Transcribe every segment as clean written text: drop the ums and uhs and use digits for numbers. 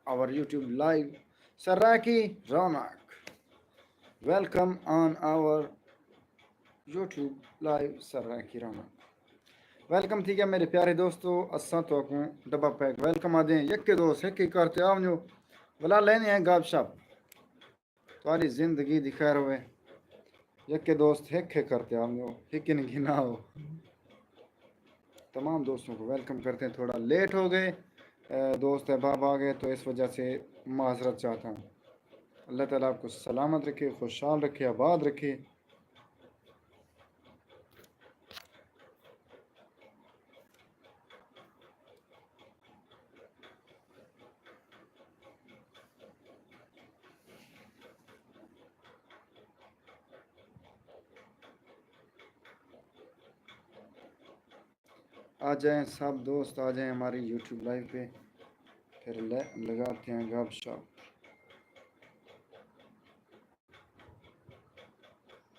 our YouTube live. Saraki Ronak. Welcome on our YouTube live Saraki Ronak. Welcome ठीक है मेरे प्यारे दोस्तों असा तो डब्बा पैक वेलकम आ दें यके दोस्त है कि करते आवनो भला लेने हैं गप शप तुम्हारी जिंदगी दी खैर होवे यके दोस्त है करते आवनो हिकिन गिना हो तमाम दोस्तों को वेलकम करते हैं थोड़ा लेट हो गए दोस्त अहबाब आ गए तो इस वजह से माजरत चाहता हूँ अल्लाह ताला आपको सलामत रखे खुशहाल रखे आबाद रखे आ जाएं सब दोस्त आ जाएं हमारी यूट्यूब लाइव पे फिर लगाते हैं गप शप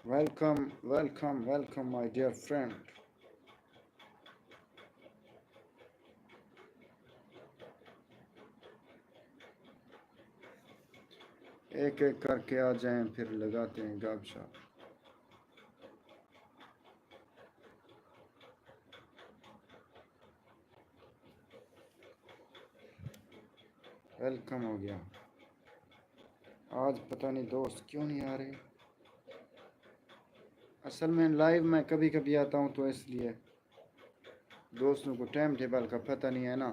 welcome welcome welcome my dear friend एक एक करके आ जाएं फिर लगाते हैं गप शप वेलकम हो गया आज पता नहीं दोस्त क्यों नहीं आ रहे असल में लाइव में कभी कभी आता हूँ तो इसलिए दोस्तों को टाइम टेबल का पता नहीं है ना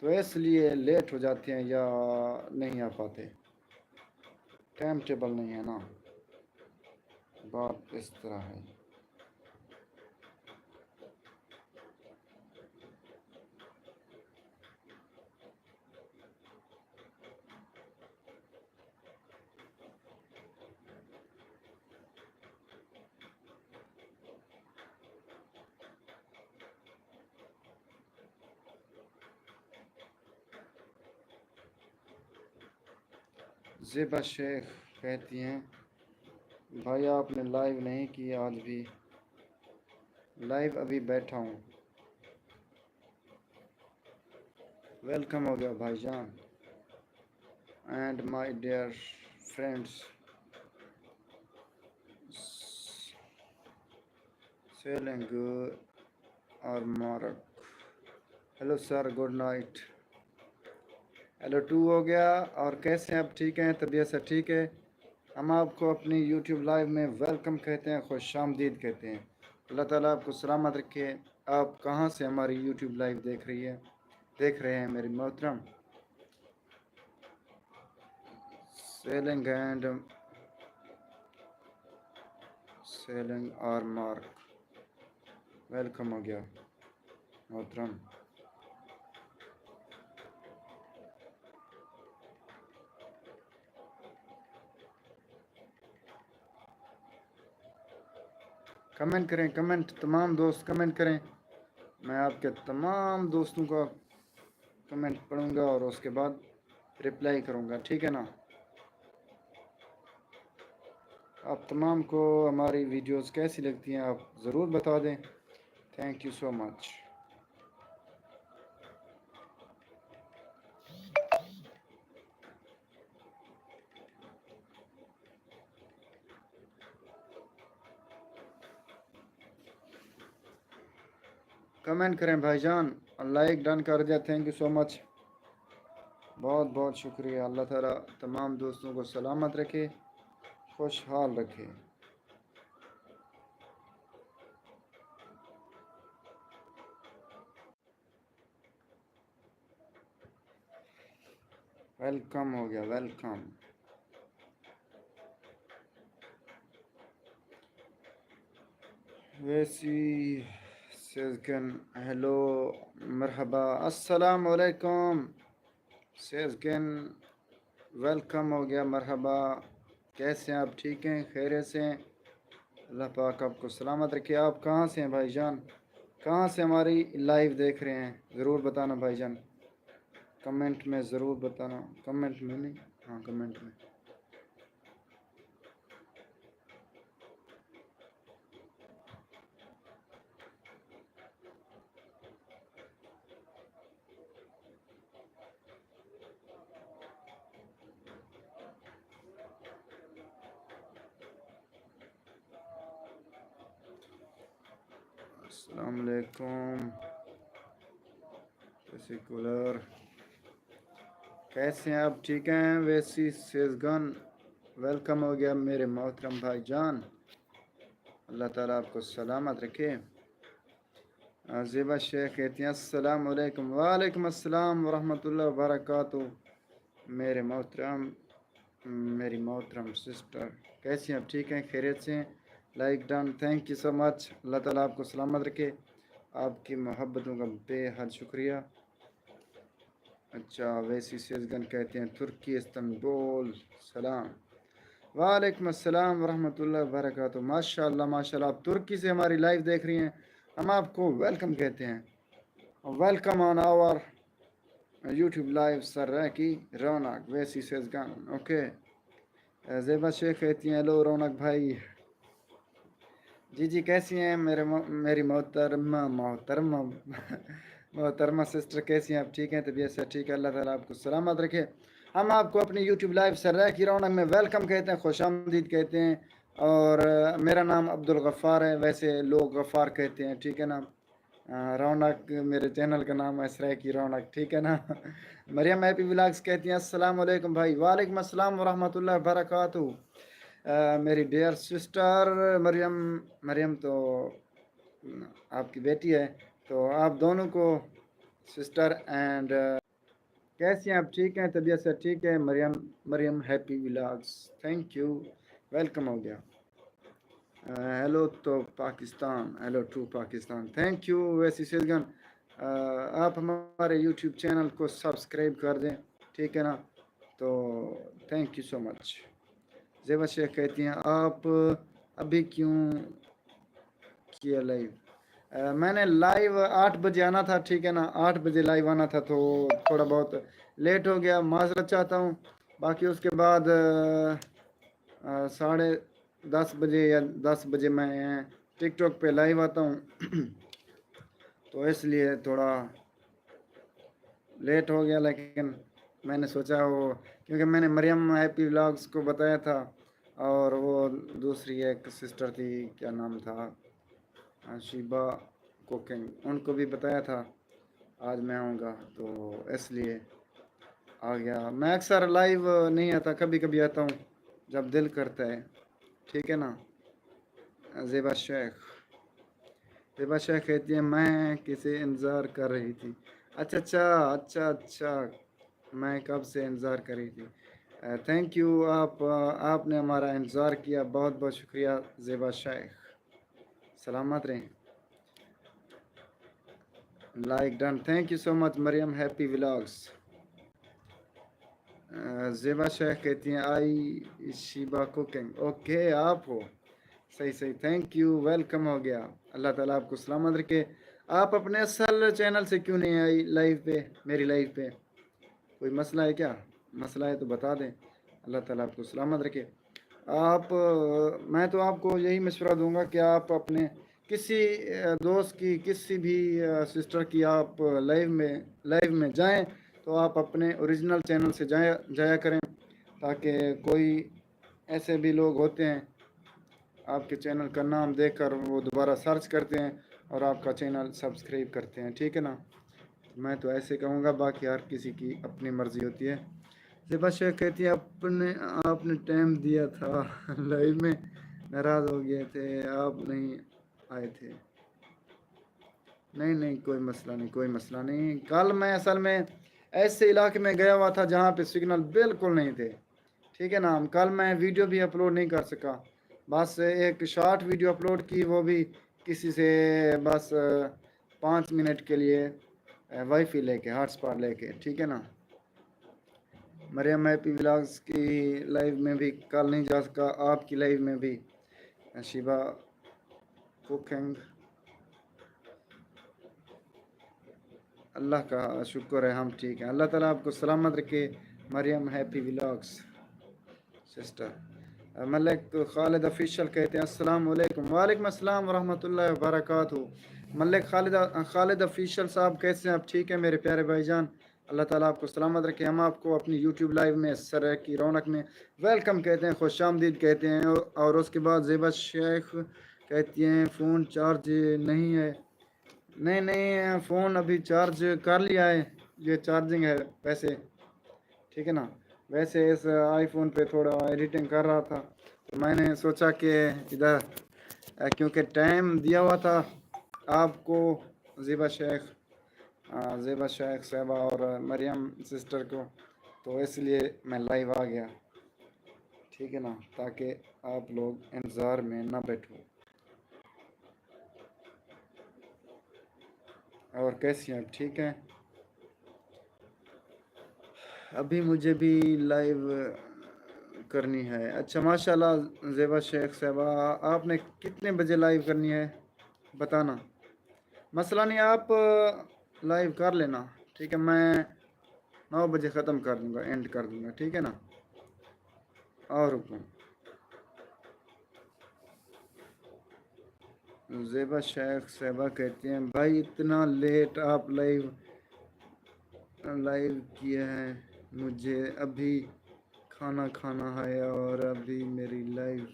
तो इसलिए लेट हो जाते हैं या नहीं आ पाते टाइम टेबल नहीं है ना बात इस तरह है ज़ेबा शेख कहती हैं भाई आपने लाइव नहीं किया आज भी लाइव अभी बैठा हूँ वेलकम हो गया भाईजान एंड माय डियर फ्रेंड्स सेलिंग और मारक hello sir good night hello too हो गया और कैसे हैं आप ठीक हैं तबीयत से ठीक है हम आपको अपनी यूट्यूब लाइव में वेलकम कहते हैं खुश आमदीद कहते हैं अल्लाह ताला आपको सलामत रखे आप कहाँ से हमारी यूट्यूब लाइव देख रहे हैं मेरी मोहतरम सेलिंग और मार्क वेलकम हो गया मोहतरम कमेंट करें कमेंट तमाम दोस्त कमेंट करें मैं आपके तमाम दोस्तों का कमेंट पढ़ूंगा और उसके बाद रिप्लाई करूंगा ठीक है ना आप तमाम को हमारी वीडियोस कैसी लगती हैं आप ज़रूर बता दें thank you so much comment करें भाईजान लाइक डन कर दिया थैंक यू सो मच बहुत बहुत शुक्रिया अल्लाह ताला तमाम दोस्तों को सलामत रखे खुशहाल रखे वेलकम हो गया वेलकम वैसी सेजगन हेलो मरहबा अस्सलाम वालेकुम सेजगन वेलकम हो गया मरहबा कैसे हैं आप ठीक हैं खैरियत से हैं अल्लाह पाक आपको सलामत रखे आप कहाँ से हैं भाईजान कहाँ से हमारी लाइव देख रहे हैं ज़रूर बताना भाईजान कमेंट में ज़रूर बताना कमेंट में नहीं हाँ कमेंट में अस्सलाम वालेकुम। कैसे कूलर, कैसे हैं आप? ठीक हैं? वैसी सेजगन वेलकम हो गया मेरे मोहतरम भाईजान। अल्लाह ताला आपको सलामत रखे। ज़ेबा शेख कहती हैं अस्सलाम वालेकुम। वालेकुम अस्सलाम वरहमतुल्लाहि वबरकातुहू। मेरे मोहतरम, मेरी मोहतरम सिस्टर, कैसी हैं आप? ठीक हैं? खैरियत से हैं? Like done, thank you so much. Allah ताला आपको सलामत रखे। आपकी मोहब्बतों का बेहद शुक्रिया। अच्छा, वैसी सेजगन कहते हैं तुर्की इस्तांबुल। सलाम। वालेकुम अस्सलाम वरहमतुल्लाहि वबरकातुहू। माशाल्लाह माशाल्लाह, आप तुर्की से हमारी लाइव देख रही हैं, हम आपको वेलकम कहते हैं। Welcome on our YouTube live sir की रौनक वैसी सेजगन। ओके, ज़ेबा शेख कहती हैं हेलो रौनक भाई। जी जी, कैसी हैं मेरी मोहतरमा मोहतरमा मोहतरमा सिस्टर, कैसी हैं आप? ठीक हैं? तबीयत से ठीक है? अल्लाह ताला आपको सलामत रखे। हम आपको अपनी यूट्यूब लाइव सर्रा की रौनक में वेलकम कहते हैं, खुश आमदीद कहते हैं। और मेरा नाम अब्दुल गफ़ार है, वैसे लोग गफ़ार कहते हैं, ठीक है ना। रौनक मेरे चैनल का नाम है, सराय की रौनक, ठीक है ना। मरियम हैप्पी व्लॉग्स कहती हैं अस्सलाम वालेकुम भाई। वालेकुम अस्सलाम वरहमतुल्लाहि वबरकातुहू। मेरी डियर सिस्टर मरियम, मरियम तो आपकी बेटी है, तो आप दोनों को सिस्टर एंड कैसी हैं आप? ठीक हैं? तबीयत से ठीक है? Mariyam, Mariyam happy vlogs, thank you, welcome हो गया। हेलो तो Pakistan, hello to Pakistan, thank you. वैसी सेजगन आप हमारे यूट्यूब चैनल को सब्सक्राइब कर दें, ठीक है ना, तो thank you so much. Zeba Shaikh कहती हैं आप अभी क्यों किया लाइव? मैंने लाइव 8 बजे आना था, ठीक है ना, 8 बजे लाइव आना था, तो थोड़ा बहुत लेट हो गया, माजरत चाहता हूँ। बाकी उसके बाद 10:30 बजे या 10 बजे मैं टिकटॉक पे लाइव आता हूँ तो इसलिए थोड़ा लेट हो गया। लेकिन मैंने सोचा वो, क्योंकि मैंने मरियम हैप्पी व्लॉग्स को बताया था, और वो दूसरी एक सिस्टर थी, क्या नाम था, शीबा कुकिंग, उनको भी बताया था आज मैं आऊँगा, तो इसलिए आ गया। मैं अक्सर लाइव नहीं आता, कभी कभी आता हूँ जब दिल करता है, ठीक है ना। ज़ेबा शेख, ज़ेबा शेख कहती है मैं किसे इंतज़ार कर रही थी। अच्छा अच्छा अच्छा अच्छा, मैं कब से इंतज़ार कर रही थी। थैंक यू, आपने हमारा इंतज़ार किया, बहुत बहुत शुक्रिया ज़ेबा शेख, सलामत रहें। Like done, thank you so much Mariyam happy vlogs. Zeba Shaikh कहती हैं आई शीबा कुकिंग, ओके आप हो, सही सही, थैंक यू, वेलकम हो गया। अल्लाह ताला आपको सलामत रखे। आप अपने असल चैनल से क्यों नहीं आई लाइव पे, मेरी लाइव पे? कोई मसला है क्या? मसला है तो बता दें। अल्लाह ताला आपको सलामत रखे। आप मैं तो आपको यही मशवरा दूंगा कि आप अपने किसी दोस्त की, किसी भी सिस्टर की आप लाइव में जाएं, तो आप अपने ओरिजिनल चैनल से जाया जाया करें, ताकि कोई ऐसे भी लोग होते हैं आपके चैनल का नाम देखकर वो दोबारा सर्च करते हैं और आपका चैनल सब्सक्राइब करते हैं, ठीक है ना। मैं तो ऐसे कहूँगा, बाकी हर किसी की अपनी मर्ज़ी होती है। ज़ेबा शेख कहती है आपने टाइम दिया था लाइव में, नाराज़ हो गए थे, आप नहीं आए थे। नहीं नहीं, कोई मसला नहीं, कोई मसला नहीं। कल मैं असल में ऐसे इलाके में गया हुआ था जहाँ पे सिग्नल बिल्कुल नहीं थे, ठीक है ना। कल मैं वीडियो भी अपलोड नहीं कर सका, बस एक शॉर्ट वीडियो अपलोड की, वो भी किसी से बस 5 मिनट के लिए वाईफाई लेके, हॉटस्पॉट लेके, ठीक है ना। मरियम हैप्पी व्लॉग्स की लाइव में भी कल नहीं जा सका, आपकी लाइव में भी शिबा कुकिंग, अल्लाह का शुक्र है हम ठीक हैं। अल्लाह ताला आपको सलामत रखे Mariyam happy vlogs sister. Malik Khalid official कहते हैं अस्सलाम वालेकुम। वालेकुम अस्सलाम वरहमतुल्लाहि वबरकातुहू। मलिक खालिद ऑफिशियल साहब, कैसे हैं आप? ठीक है मेरे प्यारे भाईजान, अल्लाह ताला आपको सलामत रखे। हम आपको अपनी यूट्यूब लाइव में सर की रौनक में वेलकम कहते हैं, खुश आमदीद कहते हैं। और उसके बाद ज़ेबा शेख कहती हैं फ़ोन चार्ज नहीं है। नहीं नहीं, फ़ोन अभी चार्ज कर लिया है, ये चार्जिंग है वैसे, ठीक है ना। वैसे इस आईफोन पे थोड़ा एडिटिंग कर रहा था, तो मैंने सोचा कि इधर क्योंकि टाइम दिया हुआ था आपको, ज़ेबा शेख, ज़ेबा शेख साहबा और मरियम सिस्टर को, तो इसलिए मैं लाइव आ गया, ठीक है ना, ताकि आप लोग इंतज़ार में ना बैठो। और कैसी हैं आप, ठीक हैं? अभी मुझे भी लाइव करनी है। अच्छा माशाल्लाह ज़ेबा शेख साहबा, आपने कितने बजे लाइव करनी है बताना। मसला नहीं, आप लाइव कर लेना, ठीक है। मैं 9 बजे ख़त्म कर दूँगा, एंड कर दूँगा, ठीक है ना। और हुक्म। ज़ेबा शेख साहबा कहती हैं भाई इतना लेट आप लाइव लाइव किए हैं, मुझे अभी खाना खाना है और अभी मेरी लाइव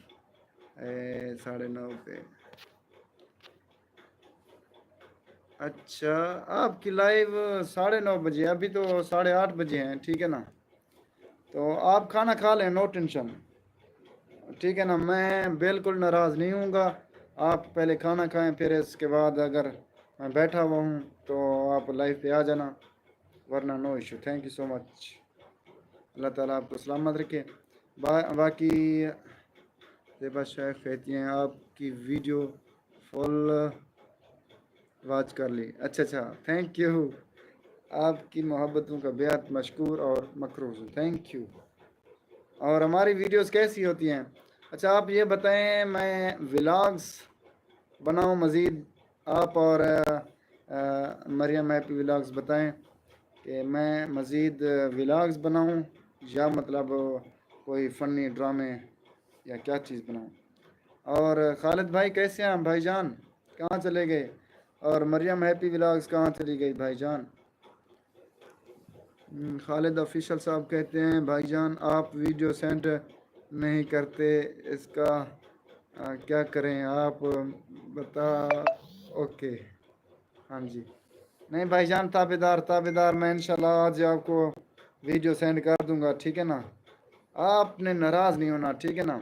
है 9:30 पे। अच्छा, आपकी लाइव 9:30 बजे, अभी तो 8:30 बजे हैं, ठीक है ना। तो आप खाना खा लें, नो टेंशन, ठीक है ना। मैं बिल्कुल नाराज़ नहीं हूँगा, आप पहले खाना खाएं, फिर इसके बाद अगर मैं बैठा हुआ हूँ तो आप लाइव पे आ जाना, वरना no issue. Thank you so much, Allah ताला आपको सलामत रखे। बाकी ज़ेबा शेख कहती हैं आपकी वीडियो फुल वॉच कर ली। अच्छा अच्छा, थैंक यू, आपकी मोहब्बतों का बेहद मशकूर और मकरूज़ हूँ, थैंक यू। और हमारी वीडियोस कैसी होती हैं? अच्छा आप ये बताएं, मैं व्लॉग्स बनाऊं मज़ीद, आप और मरियम हैप्पी व्लॉग्स बताएं कि मैं मज़ीद व्लॉग्स बनाऊं, या मतलब कोई फ़नी ड्रामे या क्या चीज़ बनाऊं। और खालिद भाई कैसे हैं भाईजान, कहाँ चले गए? और मरियम हैप्पी व्लॉग्स कहाँ चली गई भाईजान? खालिद ऑफिशियल साहब कहते हैं भाईजान आप वीडियो सेंड नहीं करते, इसका क्या करें आप बता। ओके, हाँ जी। नहीं भाईजान, ताबेदार ताबेदार, मैं इंशाल्लाह आज आपको वीडियो सेंड कर दूंगा, ठीक है ना। आपने नाराज़ नहीं होना, ठीक है ना।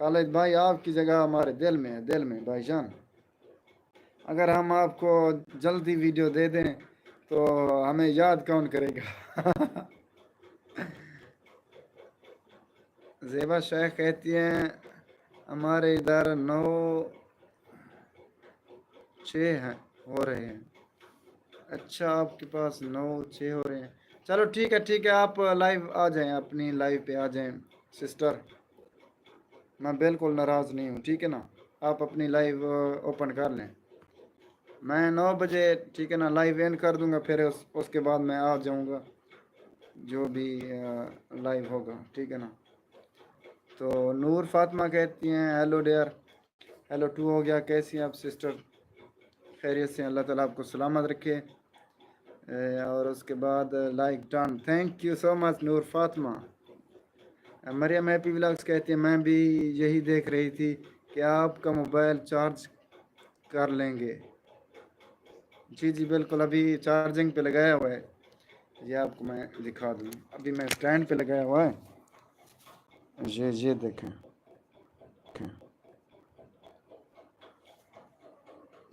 खालिद भाई आपकी जगह हमारे दिल में है, दिल में भाईजान। अगर हम आपको जल्दी वीडियो दे दें तो हमें याद कौन करेगा। ज़ेबा शेख कहती हैं हमारे इधर 9:06 हैं, हो रहे हैं। अच्छा आपके पास 9:06 हो रहे हैं, चलो ठीक है ठीक है, आप लाइव आ जाएं, अपनी लाइव पे आ जाएं सिस्टर, मैं बिल्कुल नाराज़ नहीं हूँ, ठीक है ना। आप अपनी लाइव ओपन कर लें, मैं 9 बजे, ठीक है ना, लाइव एंड कर दूंगा, फिर उसके बाद मैं आ जाऊंगा जो भी लाइव होगा, ठीक है ना। तो नूर फातिमा कहती हैं हेलो डियर, हेलो टू हो गया, कैसी हैं आप सिस्टर? खैरियत से, अल्लाह ताला आपको सलामत रखे। और उसके बाद like done, thank you so much Noor Fatima. Mariyam happy vlogs कहती है मैं भी यही देख रही थी कि आपका मोबाइल चार्ज कर लेंगे। जी जी बिल्कुल, अभी चार्जिंग पे लगाया हुआ है, ये आपको मैं दिखा दूँ, अभी मैं स्टैंड पे लगाया हुआ है, ये देखें,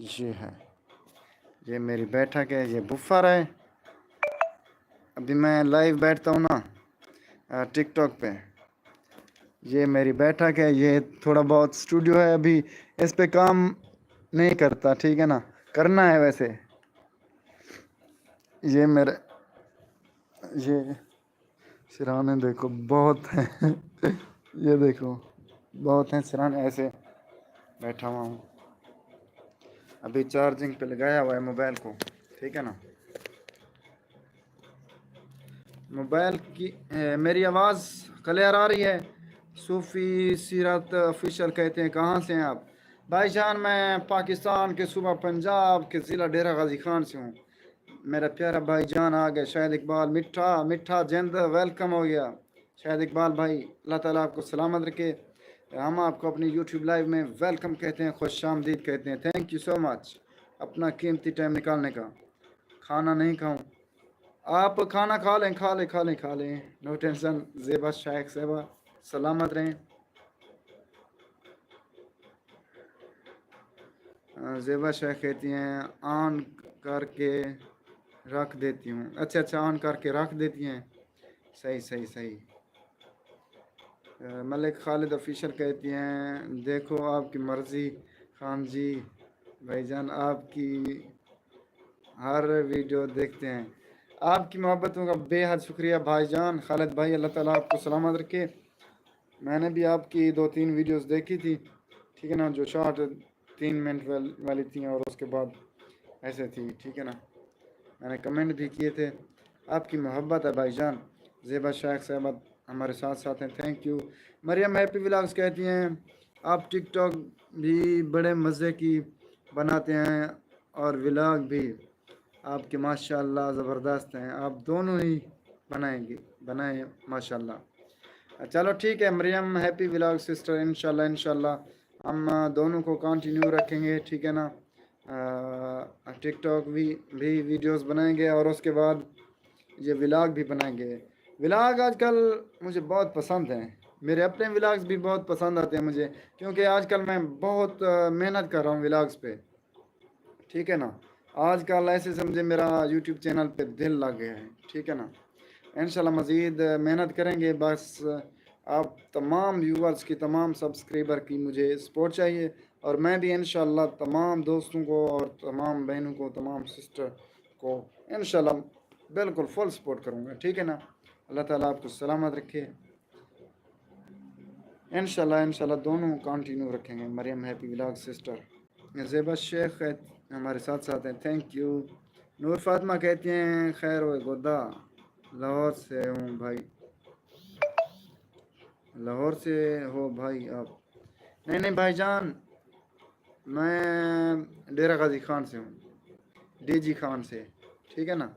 ये है, ये मेरी बैठक है, ये बुफर है। अभी मैं लाइव बैठता हूँ ना टिकटॉक पे, ये मेरी बैठक है, ये थोड़ा बहुत स्टूडियो है, अभी इस पे काम नहीं करता, ठीक है ना, करना है वैसे। ये मेरे, ये सिराने देखो बहुत हैं। ये देखो बहुत हैं सिराने, ऐसे बैठा हुआ हूँ, अभी चार्जिंग पे लगाया हुआ है मोबाइल को, ठीक है ना। मोबाइल की मेरी आवाज़ क्लियर आ रही है? सूफ़ी सीरत ऑफिशियल कहते हैं कहाँ से हैं आप? भाईजान मैं पाकिस्तान के सूबा पंजाब के ज़िला डेरा गाजी खान से हूँ। मेरा प्यारा भाईजान आ गया, शाहिद इकबाल, मिठा मिठा जिंद वेलकम हो गया। शाहिद इकबाल भाई, अल्लाह ताला आपको सलामत रखे। हम आपको अपनी यूट्यूब लाइव में वेलकम कहते हैं, खुश आमदीद कहते हैं। थैंक यू सो मच अपना कीमती टाइम निकालने का। खाना नहीं खाऊं, आप खाना खा लें, खा लें, खा लें, खा लें, नो टेंशन। ज़ेबा शेख ज़ेबा सलामत रहें। ज़ेबा शेख कहती हैं ऑन करके रख देती हूँ। अच्छा अच्छा, ऑन करके रख देती हैं। सही सही सही। मलिक खालिद ऑफिशियल कहती हैं देखो आपकी मर्ज़ी खान जी, भाईजान आपकी हर वीडियो देखते हैं। आपकी मोहब्बतों का बेहद शुक्रिया भाईजान खालिद भाई, अल्लाह ताला आपको सलामत रखे। मैंने भी आपकी 2-3 वीडियोस देखी थी, ठीक है ना, जो शॉर्ट 3 मिनट वाली थी और उसके बाद ऐसे थी, ठीक है ना। मैंने कमेंट भी किए थे। आपकी मोहब्बत है भाईजान। ज़ेबा शेख साहब हमारे साथ साथ हैं, thank you. Mariyam happy vlogs कहती हैं आप टिकटॉक भी बड़े मज़े की बनाते हैं और व्लॉग भी आपके माशाल्लाह ज़बरदस्त हैं। आप दोनों ही बनाएंगे, बनाएं माशाल्लाह। चलो ठीक है मरियम हैप्पी व्लॉग सिस्टर, इंशाल्लाह इंशाल्लाह हम दोनों को कंटिन्यू रखेंगे, ठीक है ना। टिकटॉक भी वीडियोस बनाएंगे और उसके बाद ये व्लॉग भी बनाएंगे। व्लॉग आजकल मुझे बहुत पसंद हैं, मेरे अपने व्लॉग्स भी बहुत पसंद आते हैं मुझे, क्योंकि आजकल मैं बहुत मेहनत कर रहा हूँ व्लॉग्स पे, ठीक है ना। आजकल ऐसे समझे मेरा यूट्यूब चैनल पे दिल लग गया है, ठीक है ना। इंशाल्लाह मज़ीद मेहनत करेंगे। बस आप तमाम व्यूवर्स की, तमाम सब्सक्राइबर की मुझे सपोर्ट चाहिए और मैं भी इंशाल्लाह तमाम दोस्तों को और तमाम बहनों को, तमाम सिस्टर को इंशाल्लाह बिल्कुल फुल सपोर्ट करूँगा, ठीक है ना। अल्लाह ताला आपको सलामत रखे। इंशाल्लाह इंशाल्लाह दोनों कंटिन्यू रखेंगे। Mariyam happy vlog sister, Zeba Shaikh हमारे साथ साथ हैं, थैंक यू। नूर फातिमा कहती हैं खैर वो गोदा, लाहौर से हूँ भाई। लाहौर से हो भाई आप? नहीं नहीं भाईजान, मैं डेरा गाजी खान से हूँ, डीजी खान से, ठीक है ना।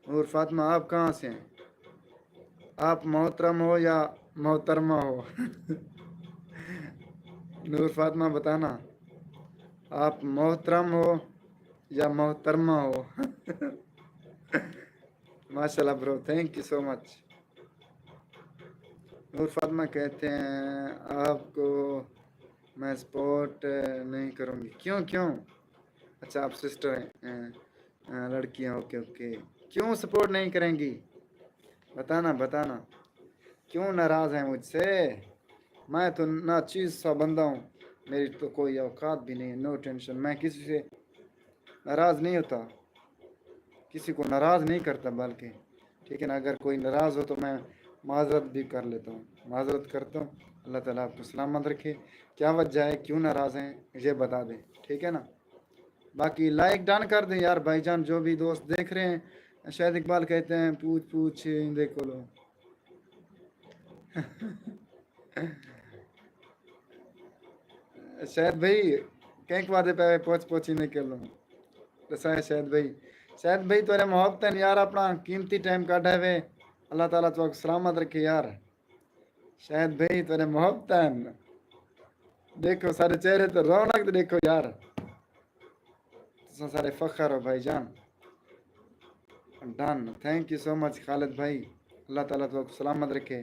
नूर फातिमा आप कहाँ से हैं? आप मोहतरम हो या मोहतरमा हो? नूर फातिमा बताना, आप मोहतरम हो या मोहतरमा हो? माशाल्लाह bro, thank you so much. Noor Fatima कहते हैं आपको मैं सपोर्ट नहीं करूँगी। क्यों क्यों? अच्छा आप सिस्टर हैं, लड़कियाँ, ओके ओके। क्यों सपोर्ट नहीं करेंगी? बताना बताना, क्यों नाराज़ हैं मुझसे? मैं तो ना चीज़ सा बंदा हूँ, मेरी तो कोई औकात भी नहीं है, नो टेंशन। मैं किसी से नाराज़ नहीं होता, किसी को नाराज़ नहीं करता, बल्कि ठीक है ना, अगर कोई नाराज़ हो तो मैं माजरत भी कर लेता हूँ, माजरत करता हूँ। अल्लाह ताला आपको सलामत रखे। क्या वजह है, क्यों नाराज़ हैं, ये बता दें, ठीक है ना। बाकी लाइक डन कर दें यार भाईजान, जो भी दोस्त देख रहे हैं। शायद इकबाल कहते हैं पूछ पूछ देखो लो। शायद भाई कंक वादे पे पोच पोची निकल लो। तो शायद भाई, शायद भाई तेरे मोहब्बत है यार, अपना कीमती टाइम काटा है। अल्लाह ताला तो सलामत रखे यार। शायद भाई तेरे मोहब्बत है, देखो सारे चेहरे तो रौनक तो देखो यार, तो सारे फखर हो भाईजान। Done, thank you so much Khalid भाई, अल्लाह ताला तो सलामत रखे।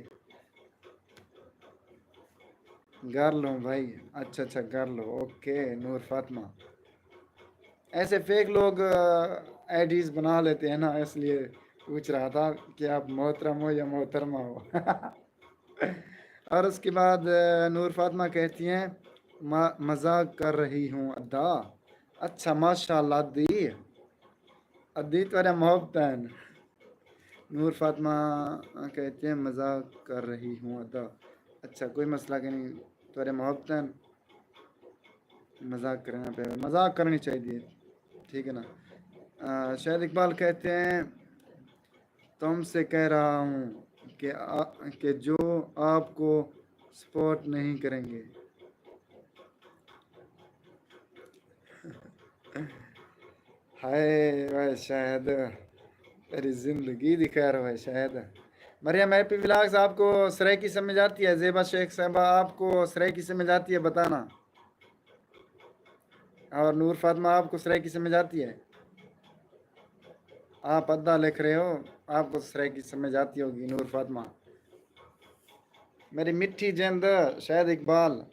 कर लो भाई, अच्छा अच्छा कर लो, ओके। नूर फातिमा, ऐसे फेक लोग आईडीज बना लेते हैं ना, इसलिए पूछ रहा था कि आप मोहतरम हो या मोहतरमा हो। और उसके बाद नूर फातिमा कहती हैं मजाक कर रही हूँ अद्दा। अच्छा माशाल्लाह अद्दी, अद्दी तेरा मोहब्बत है। नूर फातिमा कहते हैं मजाक कर रही हूँ अद्दा। अच्छा कोई मसला कि नहीं, तेरे मोहब्बत है, मजाक करना पे मजाक करनी चाहिए, ठीक है ना। शायद इकबाल कहते हैं तुमसे कह रहा हूँ कि जो आपको सपोर्ट नहीं करेंगे। हाय वह शायद, तेरी जिंदगी दी खैर वह शायद, मरियम हैप्पी व्लॉग्स, आपको सराइकी समझ आती है? ज़ेबा शेख साहबा, आपको सराइकी समझ आती है बताना। और नूर फातिमा, आपको सराइकी समझ आती है? आप अद्दा लिख रहे हो, आपको सराइकी समझ आती होगी नूर फातिमा। मेरी मिठी जिंद शायद इकबाल,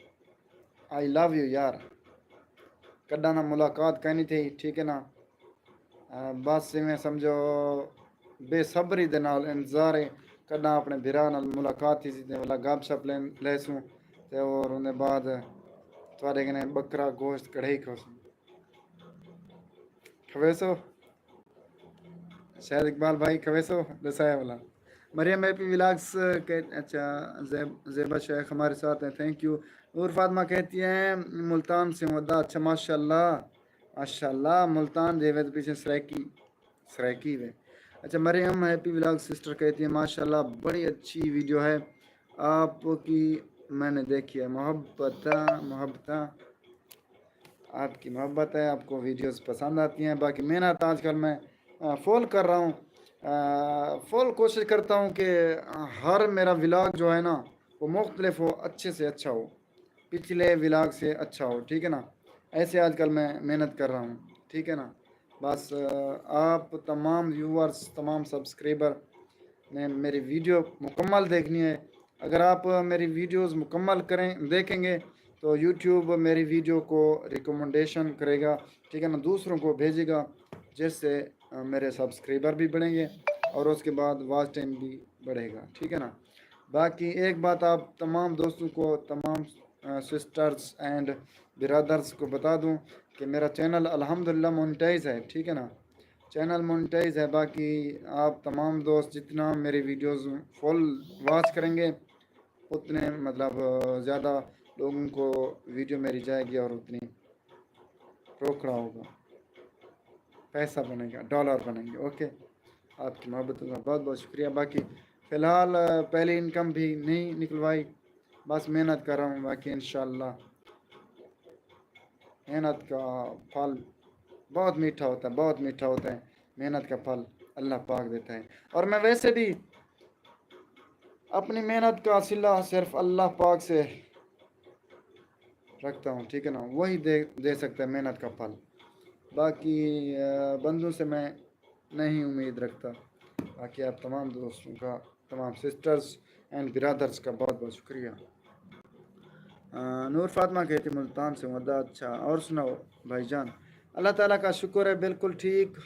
आई लव यू यार। कदा ना मुलाकात करनी थी, ठीक है ना। बस इवें समझो बेसब्री दे नाल इंतजार है कदा अपने भिरा नाल मुलाकात थी ते वाला गप शप लैसूं ते और उन्हें बाद थोड़े कने बकरा गोश्त कढ़ाई खोसूं। खवेसो शायद इकबाल भाई, खवेसो दसाया वाला। मरियम हैप्पी व्लॉग्स के अच्छा, ज़ेबा शेख हमारे साथ हैं, थैंक यू। नूर फातिमा कहती हैं मुल्तान से हूँ अद्दा। अच्छा माशाल्लाह माशाल्लाह, मुल्तान देवे तो पीछे सराइकी सराइकी वे। अच्छा मरियम हैप्पी व्लॉग सिस्टर कहती है माशाल्लाह बड़ी अच्छी वीडियो है आपकी, मैंने देखी है। मोहब्बत मोहब्बत, आपकी मोहब्बत है, आपको वीडियोस पसंद आती हैं। बाकी मेहनत आजकल मैं फुल कर रहा हूँ, फुल कोशिश करता हूँ कि हर मेरा व्लॉग जो है ना वो मुख्तलिफ हो, अच्छे से अच्छा हो, पिछले व्लॉग से अच्छा हो, ठीक है ना। ऐसे आजकल मैं मेहनत कर रहा हूँ, ठीक है ना। बस आप तमाम व्यूअर्स, तमाम सब्सक्राइबर ने मेरी वीडियो मुकम्मल देखनी है। अगर आप मेरी वीडियोस मुकम्मल करें देखेंगे तो यूट्यूब मेरी वीडियो को रिकमेंडेशन करेगा, ठीक है ना, दूसरों को भेजेगा, जिससे मेरे सब्सक्राइबर भी बढ़ेंगे और उसके बाद वॉच टाइम भी बढ़ेगा, ठीक है ना। बाकी एक बात आप तमाम दोस्तों को, तमाम सिस्टर्स एंड ब्रदर्स को बता दूं कि मेरा चैनल अल्हम्दुलिल्लाह मोनेटाइज है, ठीक है ना। चैनल मोनेटाइज है। बाकी आप तमाम दोस्त जितना मेरी वीडियोस फुल वॉच करेंगे उतने मतलब ज़्यादा लोगों को वीडियो मेरी जाएगी और उतनी रोकड़ा होगा, पैसा बनेगा, डॉलर बनेंगे। ओके, आपकी मोहब्बतों का बहुत बहुत शुक्रिया। बाकी फ़िलहाल पहली इनकम भी नहीं निकलवाई, बस मेहनत कर रहा हूँ। बाकी इंशाल्लाह मेहनत का फल बहुत मीठा होता है, बहुत मीठा होता है। मेहनत का फल अल्लाह पाक देता है। और मैं वैसे भी अपनी मेहनत का सिला सिर्फ अल्लाह पाक से रखता हूँ, ठीक है ना, वही दे सकता है मेहनत का फल। बाकी बंदों से मैं नहीं उम्मीद रखता। बाकी आप तमाम दोस्तों का, तमाम सिस्टर्स एंड ब्रदर्स का बहुत बहुत शुक्रिया। नूर फातिमा कहती मुल्तान से मदा। अच्छा और सुनाओ भाईजान? अल्लाह ताला का शुक्र है, बिल्कुल ठीक।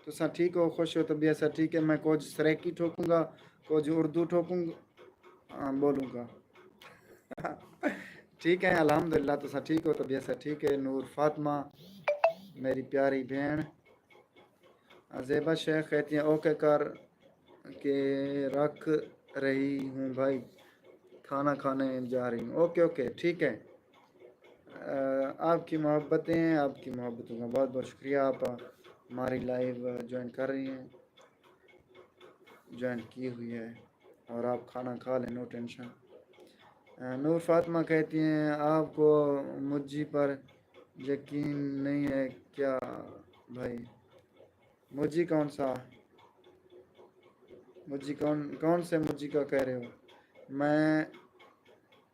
तुसा ठीक हो, खुश हो, तबीयत सा ठीक है। मैं कुछ सरेकी ठोकूंगा, कुछ उर्दू ठोकूंगा, बोलूँगा। ठीक है अल्हम्दुलिल्लाह, तुसा ठीक हो, तबीयत सा ठीक है। नूर फातिमा मेरी प्यारी बहन। ज़ेबा शेख कहती हैं ओके कर के रख रही हूँ भाई, खाना खाने जा रही हूँ। ओके ओके ठीक है। आपकी मोहब्बतें, आपकी मोहब्बतों का बहुत बहुत शुक्रिया। आप हमारी लाइव ज्वाइन कर रही हैं, ज्वाइन की हुई है, और आप खाना खा लें, नो टेंशन। नूर फातिमा कहती हैं आपको मुझी पर यकीन नहीं है क्या भाई? मुझी कौन सा? मुझी कौन कौन से मुझी का कह रहे हो? मैं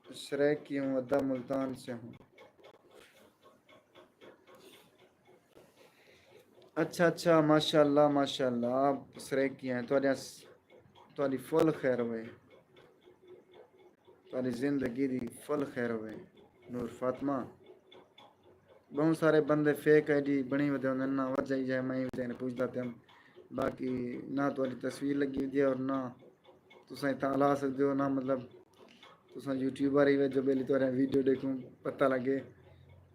शरैक की हूँ, अद्दा मुल्तान से हूँ। अच्छा अच्छा, माशाल्लाह माशाल्लाह, आप शरैक की हैं। थोड़ी फुल खैर हुए, थोड़ी जिंदगी दी फुल खैर हुए नूर फातिमा। बहुत सारे बंदे फेक आईडी बनी हुए होंगे ना, वजह ही है मैं ही पूछता थे हम। बाकी ना थोड़ी तस्वीर लगी हुई है और ना तुसा इतना ला सकते हो, ना मतलब तुसा यूट्यूबर ही वे जो बेली तो वीडियो देखूं पता लगे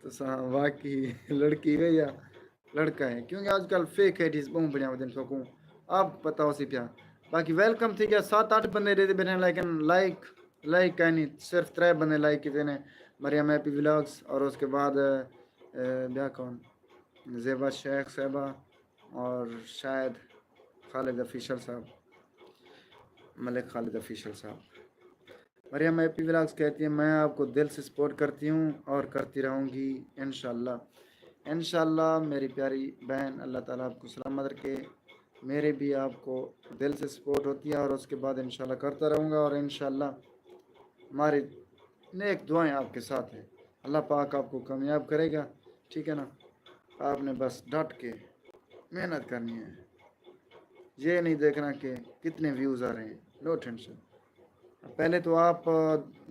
तुसा वाकई लड़की है या लड़का है, क्योंकि आजकल फेक आईडीज बहुत बढ़िया होते हैं सकूँ। आप पता हो सी क्या। बाकी वेलकम थी क्या, 7-8 बंदे रहते बैठे, लेकिन लाइक लाइक का नहीं, सिर्फ 3 बंदे लाइक किए ने। मरियम हैप्पी व्लॉग्स, और उसके बाद ब्याह कौन, ज़ेबा शेख साहबा, और शायद खालिद ऑफिशियल साहब, मलिक खालिद ऑफिशियल साहब। मरियम हैप्पी व्लॉग्स कहती है मैं आपको दिल से सपोर्ट करती हूँ और करती रहूँगी इंशाल्लाह। इंशाल्लाह मेरी प्यारी बहन, अल्लाह ताला आपको सलामत रखे। मेरे भी आपको दिल से सपोर्ट होती है, और उसके बाद इंशाल्लाह करता रहूँगा, और इंशाल्लाह हमारी नेक दुआएं आपके साथ हैं। अल्लाह पाक आपको कामयाब करेगा, ठीक है ना। आपने बस डट के मेहनत करनी है, ये नहीं देखना कि कितने व्यूज़ आ रहे हैं, नो टेंशन। पहले तो आप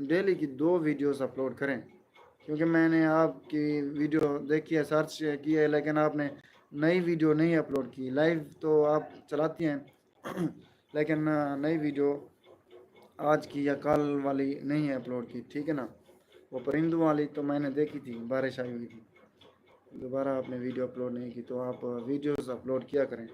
डेली की 2 वीडियोस अपलोड करें, क्योंकि मैंने आपकी वीडियो देखी है, सर्च की है, लेकिन आपने नई वीडियो नहीं अपलोड की। लाइव तो आप चलाती हैं लेकिन नई वीडियो आज की या कल वाली नहीं है अपलोड की, ठीक है ना। वो परिंदों वाली तो मैंने देखी थी, बारिश आई हुई थी। दोबारा आपने वीडियो अपलोड नहीं की, तो आप वीडियोस अपलोड किया करें।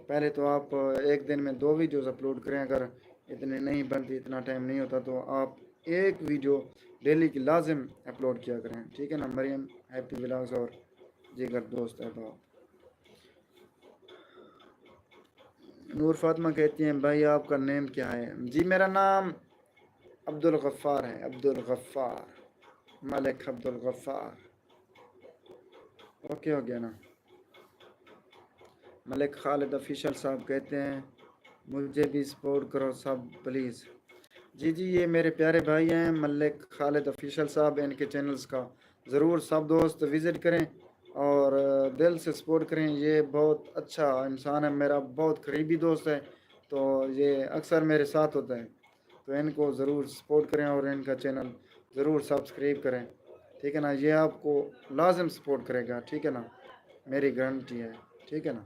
पहले तो आप एक दिन में 2 वीडियोस अपलोड करें। अगर इतने नहीं बनती, इतना टाइम नहीं होता, तो आप एक वीडियो डेली की लाजिम अपलोड किया करें, ठीक है ना। मरियम हैप्पी व्लॉग्स और जिगर दोस्त है तो नूर फातिमा कहती हैं भाई आपका नेम क्या है? जी मेरा नाम अब्दुल गफ़ार है, अब्दुल गफ़ार, मलिक अब्दुल गफ़ार। ओके हो गया ना। मलिक खालिद ऑफिशियल साहब कहते हैं मुझे भी सपोर्ट करो सब प्लीज़। जी जी, ये मेरे प्यारे भाई हैं मलिक खालिद ऑफिशियल साहब, इनके चैनल्स का ज़रूर सब दोस्त विज़िट करें और दिल से सपोर्ट करें। ये बहुत अच्छा इंसान है, मेरा बहुत करीबी दोस्त है, तो ये अक्सर मेरे साथ होता है। तो इनको ज़रूर सपोर्ट करें और इनका चैनल ज़रूर सब्सक्राइब करें, ठीक है ना। ये आपको लाजिम सपोर्ट करेगा, ठीक है ना, मेरी गारंटी है, ठीक है ना।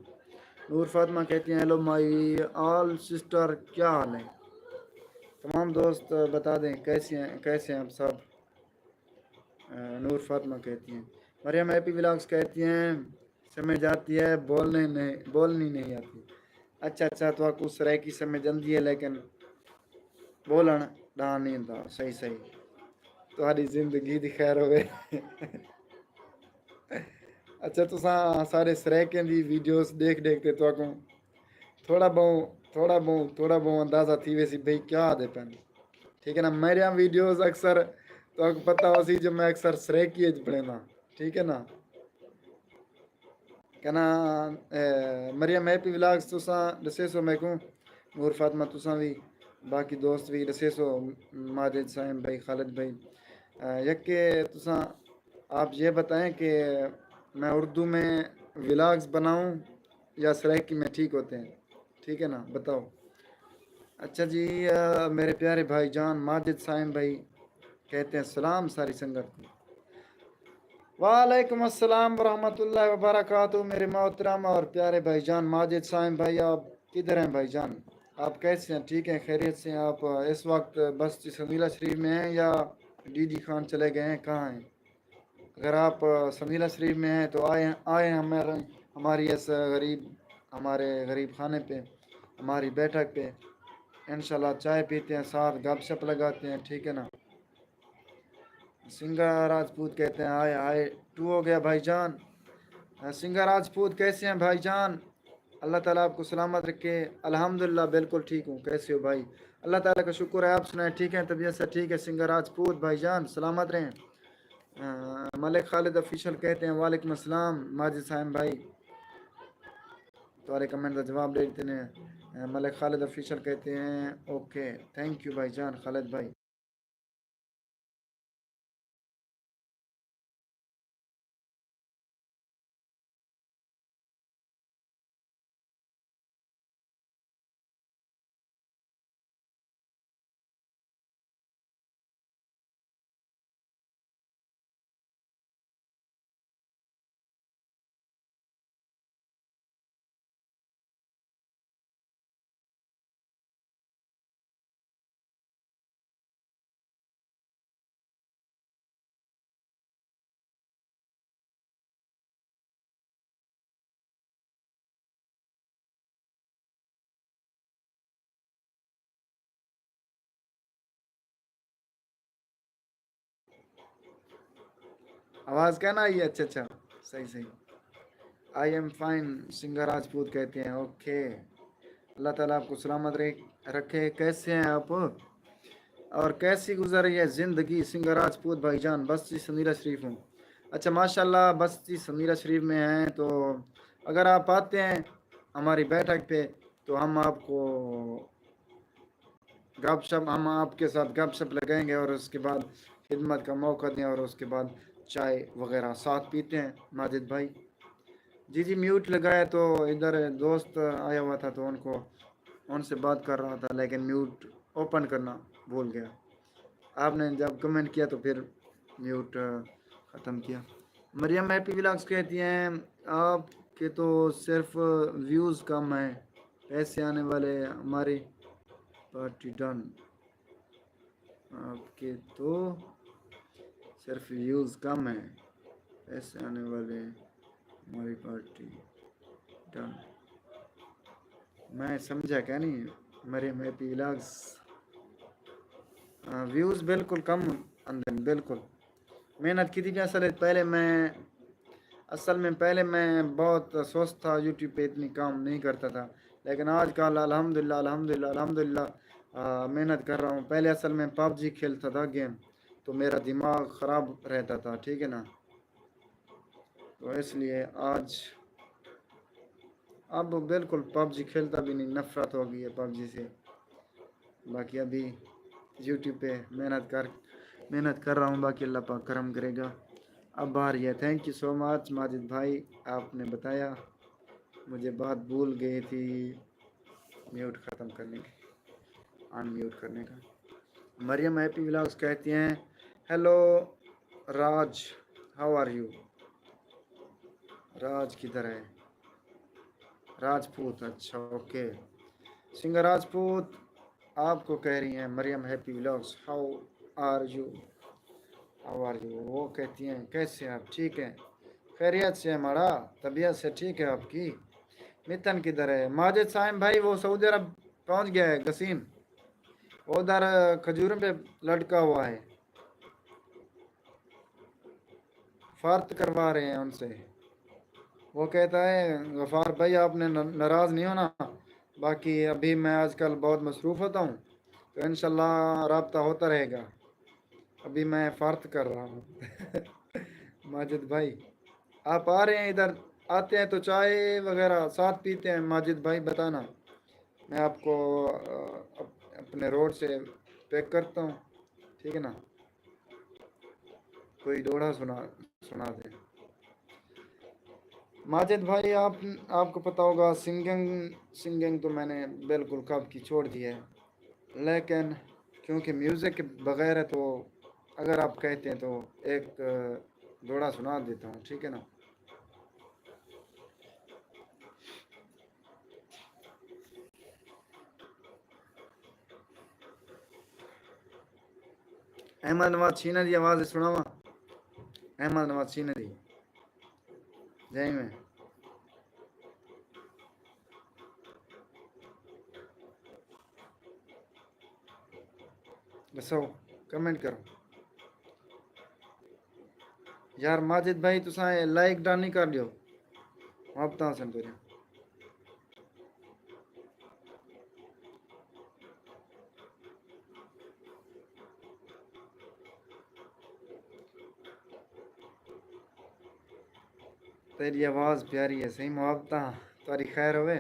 नूर फातिमा कहती हैं हेलो माई ऑल सिस्टर, क्या हाल है? तमाम दोस्त बता दें कैसे हैं आप सब। नूर फातिमा कहती हैं। मरियम हैप्पी व्लॉग्स कहती हैं समझ आती है, बोलनी नहीं आती। अच्छा अच्छा, तो आपको सराय की समझ आती है, लेकिन बोलन डा नहीं आता। सही सही, तुम्हारी जिंदगी दी खैर होवे अच्छा, तुसा सारे सरायकें दी वीडियोस देख देख के तो थोड़ा बहु अंदाजा थी वैसी भाई क्या आदे पैन, ठीक है ना। मेरे वीडियोस अक्सर तो आपको पता हो सी, जब मैं अक्सर सरायकी पढ़े ना, ठीक है ना। कहना मरियम हैप्पी व्लॉग्स तुसा दसे सो मैं कहूँ, नूर फातिमा तुसा भी, बाकी दोस्त भी दसे सो, माजिद साइम भाई, खालिद भाई, यके तुसा आप ये बताएं कि मैं उर्दू में व्लॉग्स बनाऊं या सराइकी में, ठीक होते हैं, ठीक है ना, बताओ। अच्छा जी, मेरे प्यारे भाई जान माजिद साइम भाई कहते हैं सलाम सारी संगत को। वालेकुम अस्सलाम वरहमतुल्लाहि वबरकातुहू, मेरे मोहतरम और प्यारे भाईजान माजिद साइम भाई, आप किधर हैं भाईजान? आप कैसे हैं? ठीक हैं, खैरियत से हैं? आप इस वक्त बस समीला शरीफ में हैं या डीडी खान चले गए हैं, कहाँ हैं? अगर आप समीला शरीफ में हैं तो आए आए हमारे हमारी इस हमारे गरीब खाने पे, हमारी बैठक पे, इंशाल्लाह चाय पीते हैं, साथ गपशप लगाते हैं, ठीक है ना। सिंगा राजपूत कहते हैं हाय हाय टू हो गया भाईजान। सिंगा राजपूत कैसे हैं भाईजान? अल्लाह ताला आपको सलामत रखे। अल्हम्दुलिल्लाह बिल्कुल ठीक हूँ, कैसे हो भाई? अल्लाह ताला का शुक्र है, आप सुनाए ठीक हैं, तबीयत से ठीक है? सिंगा राजपूत भाईजान सलामत रहें। मलिक खालिद ऑफिशियल कहते हैं वालेकुम अस्सलाम माजिद साहब भाई, तुम्हारे कमेंट का जवाब दे देते हैं। मलिक खालिद ऑफिशियल कहते हैं ओके थैंक यू भाईजान खालिद भाई। आवाज़ क्या ना आई है? अच्छा अच्छा, सही सही। आई एम फाइन सिंगा राजपूत कहते हैं ओके। अल्लाह ताला आपको सलामत रखे। कैसे हैं आप और कैसी गुजर रही है ज़िंदगी सिंगा राजपूत भाईजान? बस्ती समीरा शरीफ हूँ। अच्छा माशाल्लाह, बस्ती समीरा शरीफ में हैं, तो अगर आप आते हैं हमारी बैठक पे, तो हम आपको गपशप हम आपके साथ गपशप लगाएंगे और उसके बाद खिदमत का मौका दें और उसके बाद चाय वगैरह साथ पीते हैं माजिद भाई। जी जी, म्यूट लगाया तो इधर दोस्त आया हुआ था तो उनको उनसे बात कर रहा था, लेकिन म्यूट ओपन करना भूल गया। आपने जब कमेंट किया तो फिर म्यूट ख़त्म किया। मरियम हैप्पी व्लॉग्स कहती हैं आपके तो सिर्फ व्यूज़ कम हैं, पैसे आने वाले, हमारी पार्टी डन। आपके तो सिर्फ व्यूज़ कम हैं, पैसे आने वाले, हमारी पार्टी डन। मैं समझा क्या नहीं। मरियम हैप्पी व्लॉग्स व्यूज़ बिल्कुल कम अंदर, बिल्कुल मेहनत की थी। असल में पहले मैं बहुत सुस्त था, यूट्यूब पे इतनी काम नहीं करता था, लेकिन आजकल अल्हम्दुलिल्लाह अल्हम्दुलिल्लाह अल्हम्दुलिल्लाह मेहनत कर रहा हूँ। पहले असल में पबजी खेलता था गेम, तो मेरा दिमाग ख़राब रहता था, ठीक है ना, तो इसलिए आज अब बिल्कुल पबजी खेलता भी नहीं, नफ़रत हो गई है पबजी से। बाकी अभी यूट्यूब पे मेहनत कर रहा हूँ, बाकी अल्लाह पाक करम करेगा। अब बाहर है। Thank you so much Majid भाई, आपने बताया, मुझे बात भूल गई थी म्यूट ख़त्म करने की, अनम्यूट करने का। मरियम हैप्पी व्लॉग्स कहती हैं hello Raj, how are you. Raj किधर है, राजपूत, अच्छा ओके। सिंगर राजपूत आपको कह रही हैं Mariyam happy vlogs, how are you, how are you. वो कहती हैं कैसे आप, ठीक हैं, खैरियत से हमारा, तबीयत से ठीक है आपकी। मितन किधर है, माजिद साइम भाई वो सऊदी अरब पहुंच गया है, गसीम वो उधर खजूरों पे लटका हुआ है, फार्त करवा रहे हैं उनसे। वो कहता है गफ़ार भाई आपने नाराज़ नहीं होना, बाकी अभी मैं आजकल बहुत मसरूफ़ होता हूँ, तो इंशाल्लाह रब्ता होता रहेगा, अभी मैं फ़ार्त कर रहा हूँ। माजिद भाई आप आ रहे हैं इधर, आते हैं तो चाय वगैरह साथ पीते हैं, माजिद भाई बताना, मैं आपको अपने रोड से पिक करता हूँ, ठीक है ना, कोई दोड़ा सुना सुना दे। माजिद भाई आपको पता होगा सिंगिंग सिंगिंग तो मैंने बिल्कुल कब की छोड़ दी है, लेकिन क्योंकि म्यूज़िक के बगैर है, तो अगर आप कहते हैं तो एक दोड़ा सुना देता हूँ, ठीक है ना। अहमद नवाज छीना दी आवाज़ सुनावा, अहमद नवाज छीना दी जय में दसो, कमेंट करो यार। माजिद भाई तुसा लाइक डन नहीं कर लियो, आप सन तेरे तेरी आवाज़ प्यारी है, सही मुहब्बत तारी खैर होवे।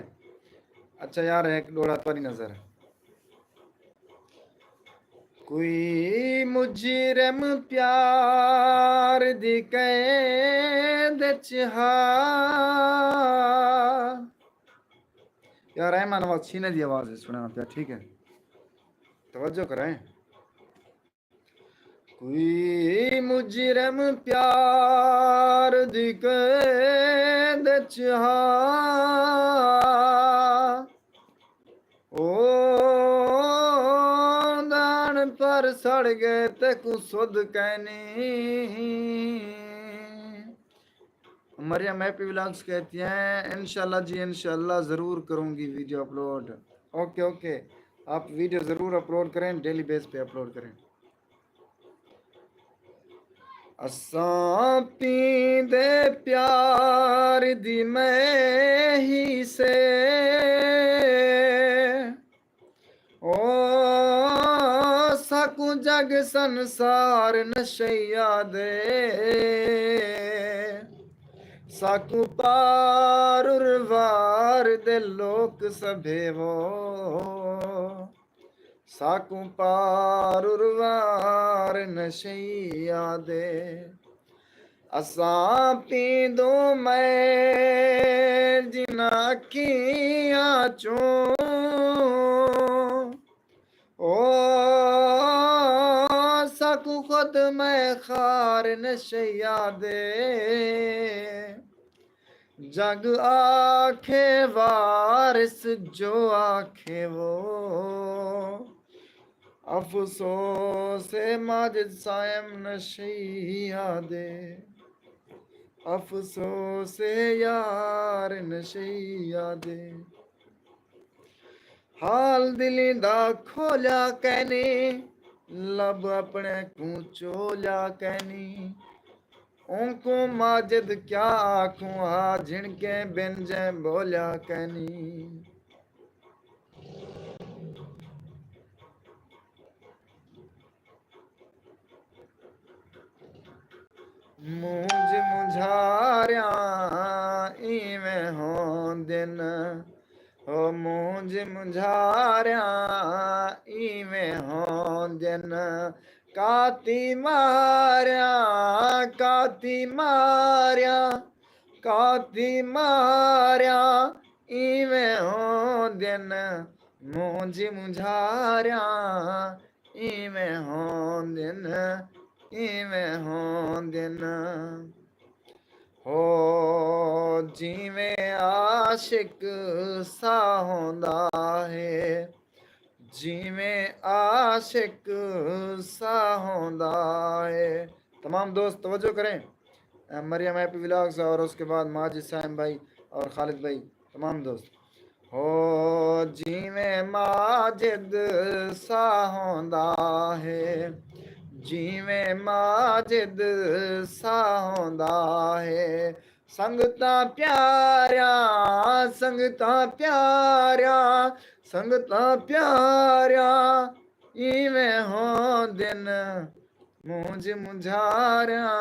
अच्छा यार एक डोड़ा तारी नज़र, कोई मुजरम प्यार दी कैद च हा। यार रहमान आवाज छीने दी आवाज है सुना पिया, ठीक है, तवज्जो कराएं। कोई मुजरम प्यार दी कैद च हा, ओ दान पर सड़ गए ते कुसुद कहनी। मरियम हैप्पी व्लॉग्स कहती हैं इंशाल्लाह जी इंशाल्लाह ज़रूर करूँगी वीडियो अपलोड। ओके ओके, आप वीडियो ज़रूर अपलोड करें, डेली बेस पे अपलोड करें। असां पींदे प्यार दी मैं ही से, ओ सकू जग संसार नशैया दे, साकू पार उर्वार दे लोक सभेवो साकू पार उर्वार नशैया दे असां पींदो मैं जिना अखियां चूं ओ साकू खुद मैं खार नशैया दे जग आखे वारिस जो आखे वो अफसोस माजिद सायम नशैया दे अफसोस यार नशैया दे हाल दिली दा खोल्या कहनी लब अपने को चोल्या कहनी उनको माजिद क्या आखूं आ झिणके बिन जै बोल्या कहनी मूंझ मुझारिया इवें हों दिन हो मूंझ मुझारिया इवें हों दिन काती मारिया इवें हों दिन मूंझ मुझारिया इवें हों दिन इवें हों दिन हो जिवें आशिक सा होंदा है जिवें आशिक सा होंदा है। तमाम दोस्त तवज्जो करें, मरियम हैप्पी व्लॉग्स और उसके बाद माजिद साइम भाई और खालिद भाई, तमाम दोस्त हो जिवें माजिद सा होंदा है जिवें माजिद सा होंदा है संगता प्यारिया इवें हों दिन मूंझ मुझारिया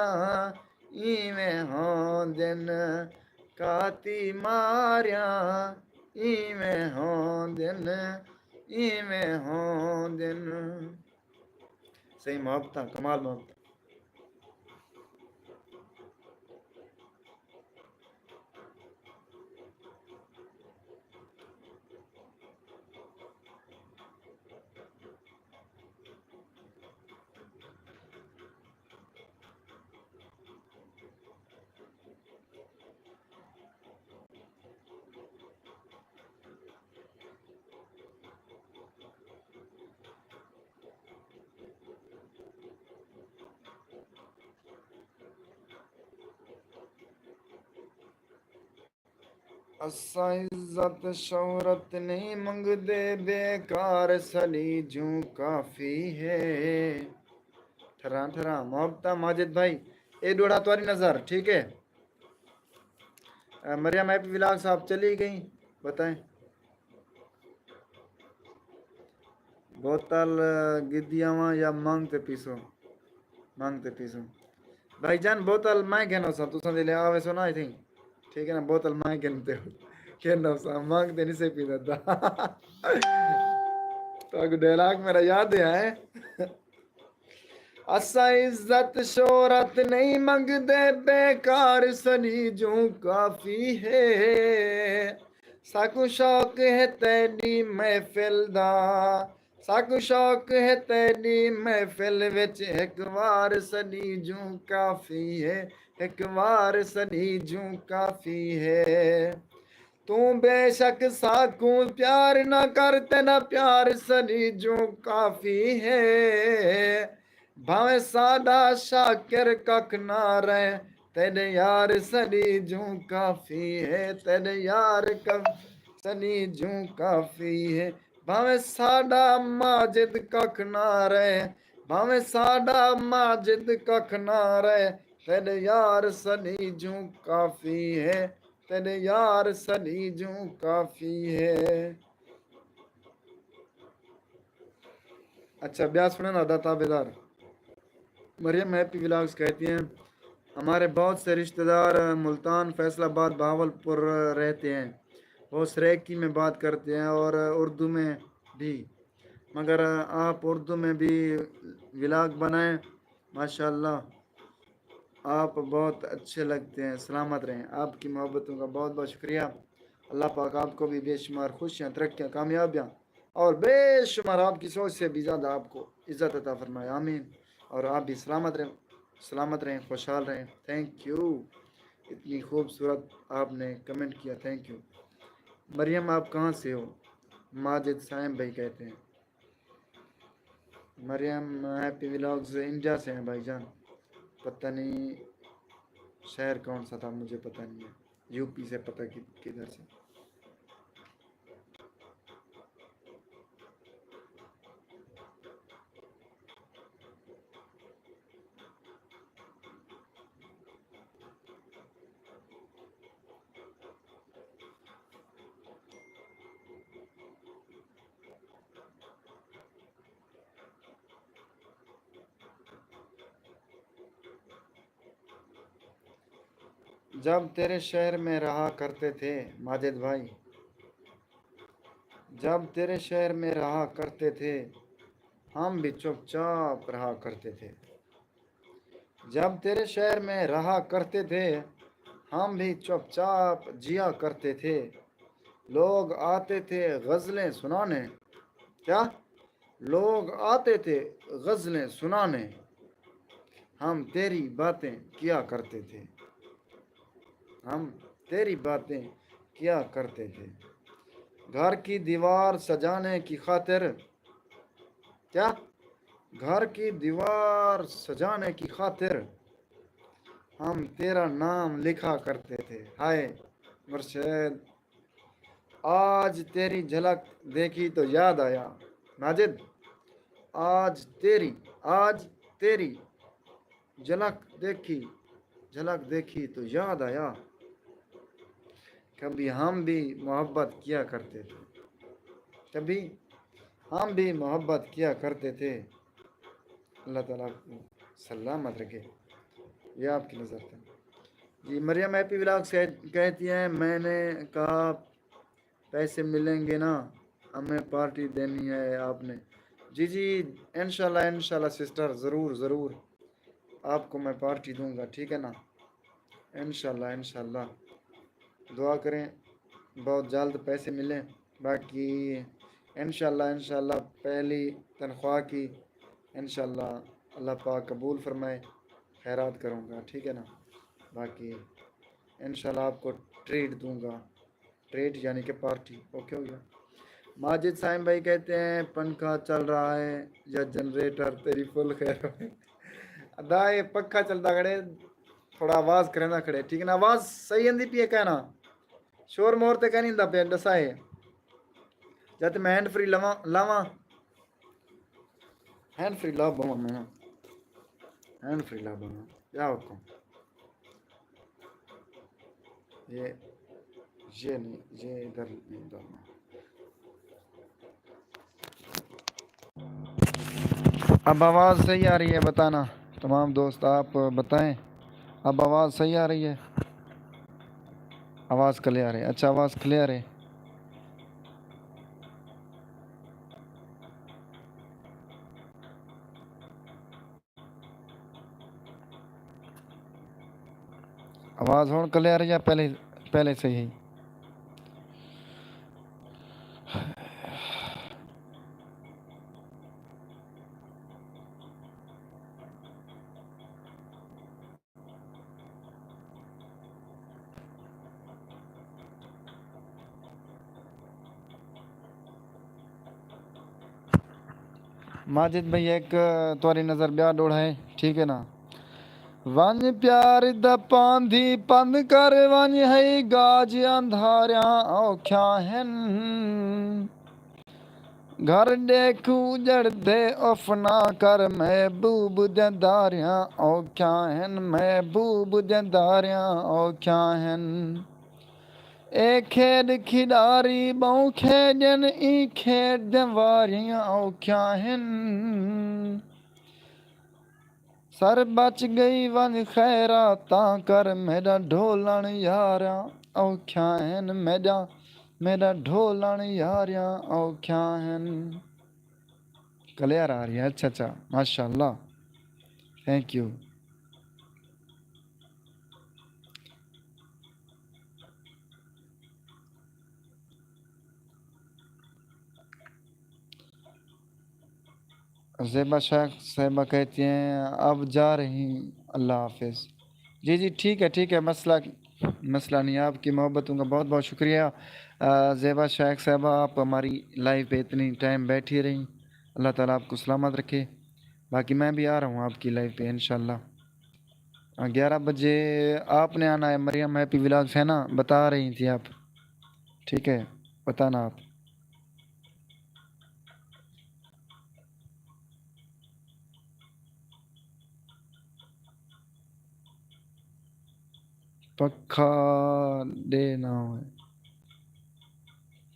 इवें हों दिन काती मारिया इवें हों दिन इवें हों दिन। सही मोहब्बत कमाल मोहब्बत। असा इज्जत शोहरत नहीं मंगदे बेकार सली जू काफी है। ठरा ठरा मोहब्बता माजिद भाई ए डोड़ा तुम्हारी नजर ठीक है। मरियम हैप्पी व्लॉग साहब चली गई, बताएं। बोतल गिद्दियावा या मांगते पीसो भाईजान बोतल मैं कहना सा तुसा दे ले आवे सो ना आई थिंक ठीक है ना बोतल मैं कहते हो कहना सा मांगते नहीं से पी देता तो डायलॉग मेरा याद है। असा इज्जत शोहरत नहीं मंगदे बेकार सनी जू काफी है साकू शौक है तेरी महफिल दा साकू शौक है तेरी महफिल विच एक बार सनी जू काफी है एक बार सनी जू काफी है तू बेशक साकू प्यार ना कर तेना प्यार सनी जू काफी है भावे साडा शाकिर कख ना रहे तेरे यार सनी जू काफी है तेरे यार कब सनी जू काफी है भावे साडा माजिद कख ना रहे भावे साडा माजिद कख ना रहे तेरे यार सनी जू काफी है तेरे यार सनी जू काफी है। अच्छा ब्यास सुने ना दाता बेदार। मरियम हैप्पी व्लॉग्स कहती हैं हमारे बहुत से रिश्तेदार मुल्तान, फैसलाबाद, बहावलपुर रहते हैं। वो सरेकी में बात करते हैं और उर्दू में भी। मगर आप उर्दू में भी व्लॉग बनाएं, माशाल्लाह। आप बहुत अच्छे लगते हैं। सलामत रहें। आपकी मोहब्बतों का बहुत बहुत शुक्रिया। अल्लाह पाक आपको भी बेशुमार खुशियाँ, तरक्कियाँ, कामयाबियाँ और बेशुमार आपकी सोच से भी ज़्यादा आपको इज़्ज़त अता फरमाए। आमीन। और आप भी सलामत रहें, खुशहाल रहें। Thank you. इतनी खूबसूरत आपने कमेंट किया, थैंक यू। मरियम, आप कहाँ से हो? माजिद साइम भाई कहते हैं। मरियम हैप्पी व्लॉग्स इंडिया से हैं भाईजान। पता नहीं शहर कौन सा था, मुझे पता नहीं है। यूपी से पता कि किधर से। जब तेरे शहर में रहा करते थे माजिद भाई, जब तेरे शहर में रहा करते थे, हम भी चुपचाप रहा करते थे। जब तेरे शहर में रहा करते थे, हम भी चुपचाप जिया करते थे। लोग आते थे गज़लें सुनाने। क्या? लोग आते थे गज़लें सुनाने, हम तेरी बातें किया करते थे। हम तेरी बातें किया करते थे। घर की दीवार सजाने की खातिर। क्या? घर की दीवार सजाने की खातिर हम तेरा नाम लिखा करते थे। हाय मुर्शद, आज तेरी झलक देखी तो याद आया। माजिद, आज तेरी झलक देखी झलक देखी तो याद आया, कभी हम भी मोहब्बत किया करते थे। कभी हम भी मोहब्बत किया करते थे। अल्लाह ताला आपको सलामत रखे। ये आपकी नज़र था जी। मरियम हैप्पी व्लॉग से कहती हैं, मैंने कहा पैसे मिलेंगे ना, हमें पार्टी देनी है आपने। जी जी, इंशाल्लाह इंशाल्लाह सिस्टर, ज़रूर ज़रूर आपको मैं पार्टी दूंगा, ठीक है ना। इंशाल्लाह इंशाल्लाह दुआ करें बहुत जल्द पैसे मिलें। बाकी इंशाल्लाह इंशाल्लाह पहली तनख्वाह की इंशाल्लाह अल्लाह पाक कबूल फरमाए, खैरात करूँगा, ठीक है ना। बाकी इंशाल्लाह आपको ट्रीट दूंगा। ट्रीट यानी कि पार्टी, ओके हो गया। माजिद साइम भाई कहते हैं, पंखा चल रहा है या जनरेटर, तेरी फुल खैर हो। अदा ये पक्का चलता खड़े, थोड़ा आवाज़ करें खड़े, ठीक है ना। आवाज़ सही आंदी पी है कहना, शोर मोर तो कह नहीं पे दसा है। जब मैं हैंड फ्री लावा हैंड फ्री ला बवा मैं हैंड फ्री ला बवा क्या हुक्म। ये ये नहीं, ये इधर नहीं डालना। अब आवाज़ सही आ रही है बताना, तमाम दोस्त आप बताएं। अब आवाज़ सही आ रही है? आवाज़ क्लियर है? अच्छा, आवाज़ क्लियर है। आवाज़ हो क्लियर है या पहले पहले से ही? माजिद भाई एक तोरी नज़र ब्याह डोड़ा है, ठीक है ना। वंज प्यार द पांधी पंध कर वंज है गाज अंधारिया औख्या हैं। घर देखू जड़दे उफना कर महबूब दंदारिया औख्या हैं। महबूब दंदारिया औख्या हैं। ए खेड खिडारी बहु खेजन ई खेड वारियां औख्या हैं। सर बच गई वन खैरा तां कर मेरा ढोलन यारा औख्या हैन मेरा ढोलन यारियां औख्या हैन। क्लियर आ रही है? अच्छा अच्छा, माशाल्लाह, थैंक यू। ज़ेबा शेख साहिबा कहती हैं अब जा रही, अल्लाह हाफिज़। जी जी ठीक है, मसला मसला नहीं है। आपकी मोहब्बतों का बहुत बहुत शुक्रिया। ज़ेबा शेख साहिबा, आप हमारी लाइव पे इतनी टाइम बैठी रही, अल्लाह ताला आपको सलामत रखे। बाकी मैं भी आ रहा हूँ आपकी लाइव पे इंशाल्लाह 11 बजे। आपने आना है, मरियम हैप्पी व्लॉग्स है ना, बता रही थी आप, ठीक है, बताना आप। पखा दे ना हो,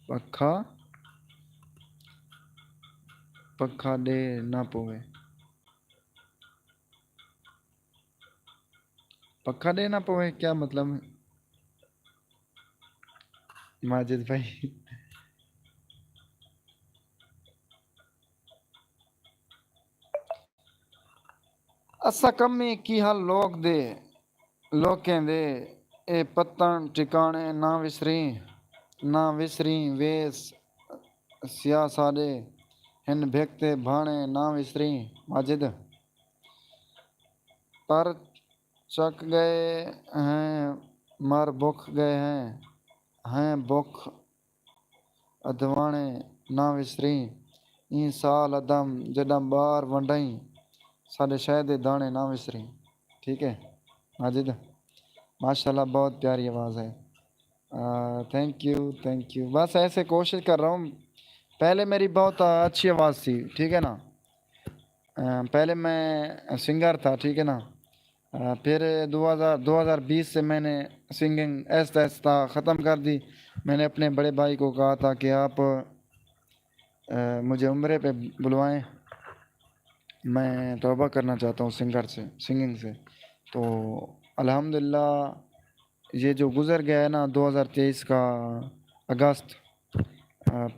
पखा पखा दे ना पोवे, पखा दे ना पोवे क्या मतलब है माजिद भाई? असा कमी की हाल लोकें दे ए पत्तन ठिकाने ना विसरी वेस सिया साडे हिन भेकते भाणे ना विसरी माजिद। पर चक गए हैं मर भुख गए हैं भुख अधवाणे ना विसरी ई साल अदम जडम बार वंडई साडे शह दे दाने ना विसरी। ठीक है माजिद, माशाल्लाह बहुत प्यारी आवाज़ है। Thank you. बस ऐसे कोशिश कर रहा हूँ। पहले मेरी बहुत अच्छी आवाज़ थी, ठीक है ना। पहले मैं सिंगर था, ठीक है ना। फिर 2020 से मैंने सिंगिंग ऐसा ऐसा ख़त्म कर दी। मैंने अपने बड़े भाई को कहा था कि आप मुझे उम्रे पे बुलवाएं, मैं तौबा करना चाहता हूँ सिंगिंग से। तो अल्हम्दुलिल्लाह ये जो गुज़र गया है ना 2023 का अगस्त,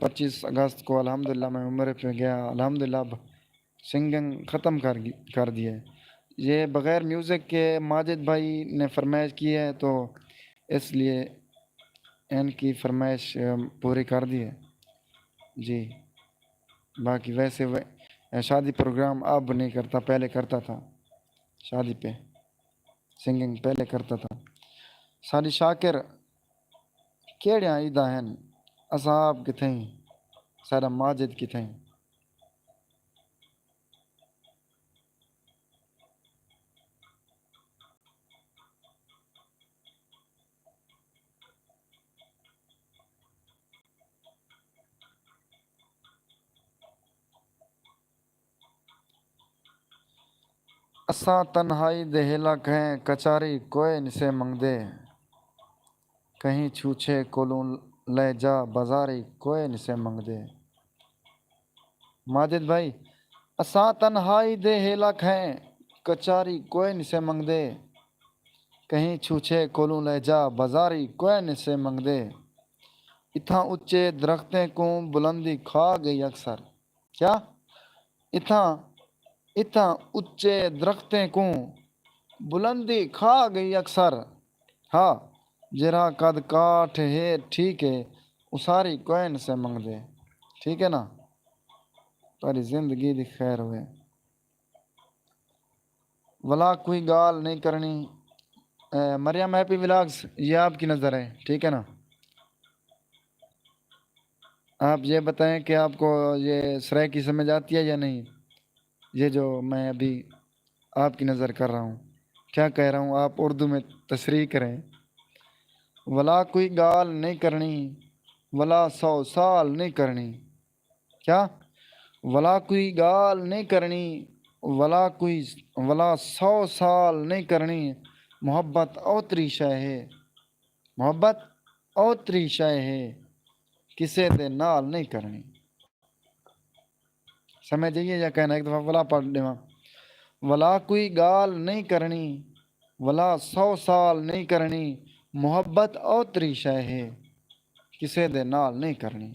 25 अगस्त को अल्हम्दुलिल्लाह मैं उम्र पे गया। अल्हम्दुलिल्लाह अब सिंगिंग ख़त्म कर दी है। ये बग़ैर म्यूज़िक के माजिद भाई ने फरमाइश की है, तो इसलिए इनकी फरमाइश पूरी कर दी है जी। बाकी वैसे शादी प्रोग्राम अब नहीं करता, पहले करता था। शादी पे सिंगिंग पहले करता था। साडी शाकिर केड़ियां ईदा हैं, असाब किथें, साडा माजिद किथें। असा तन्हाई दे हेला कहें कचारी कोई निसे मंगदे, कहीं छूछे कोलू ले जा बाजारी कोई निसे मंगदे। माजिद भाई, असा तन्हाई दे हेला कहें कचारी कोई निसे मंगदे, कहीं छूछे कोलू ले जा बाजारी कोई निसे मंगदे। इथां उच्चे दरख्तें को बुलंदी खा गई अक्सर। क्या? इथां इथां उच्चे दरख्तें को बुलंदी खा गई अक्सर। हाँ, जरा कद काठ है ठीक है, उसारी कोइन से मंग दे। ठीक है ना, तारी जिंदगी दी खैर हुए, वला कोई गाल नहीं करनी। मरियम हैप्पी व्लॉग्स, ये आपकी नज़र है, ठीक है ना। आप ये बताएं कि आपको ये सराय की समझ आती है या नहीं। ये जो मैं अभी आपकी नज़र कर रहा हूँ, क्या कह रहा हूँ, आप उर्दू में तशरीह करें। वला कोई गाल नहीं करनी, वला 100 साल नहीं करनी। क्या? वला कोई गाल नहीं करनी, वला 100 साल नहीं करनी। मोहब्बत ओतरी शय है, मोहब्बत ओतरी शय है, किसे दे नाल नहीं करनी। समझ जाइए या कहना एक दफ़ा वला पढ़ देवा। वला कोई गाल नहीं करनी, वला 100 साल नहीं करनी, मोहब्बत और तरीशा है किसे दे नाल नहीं करनी।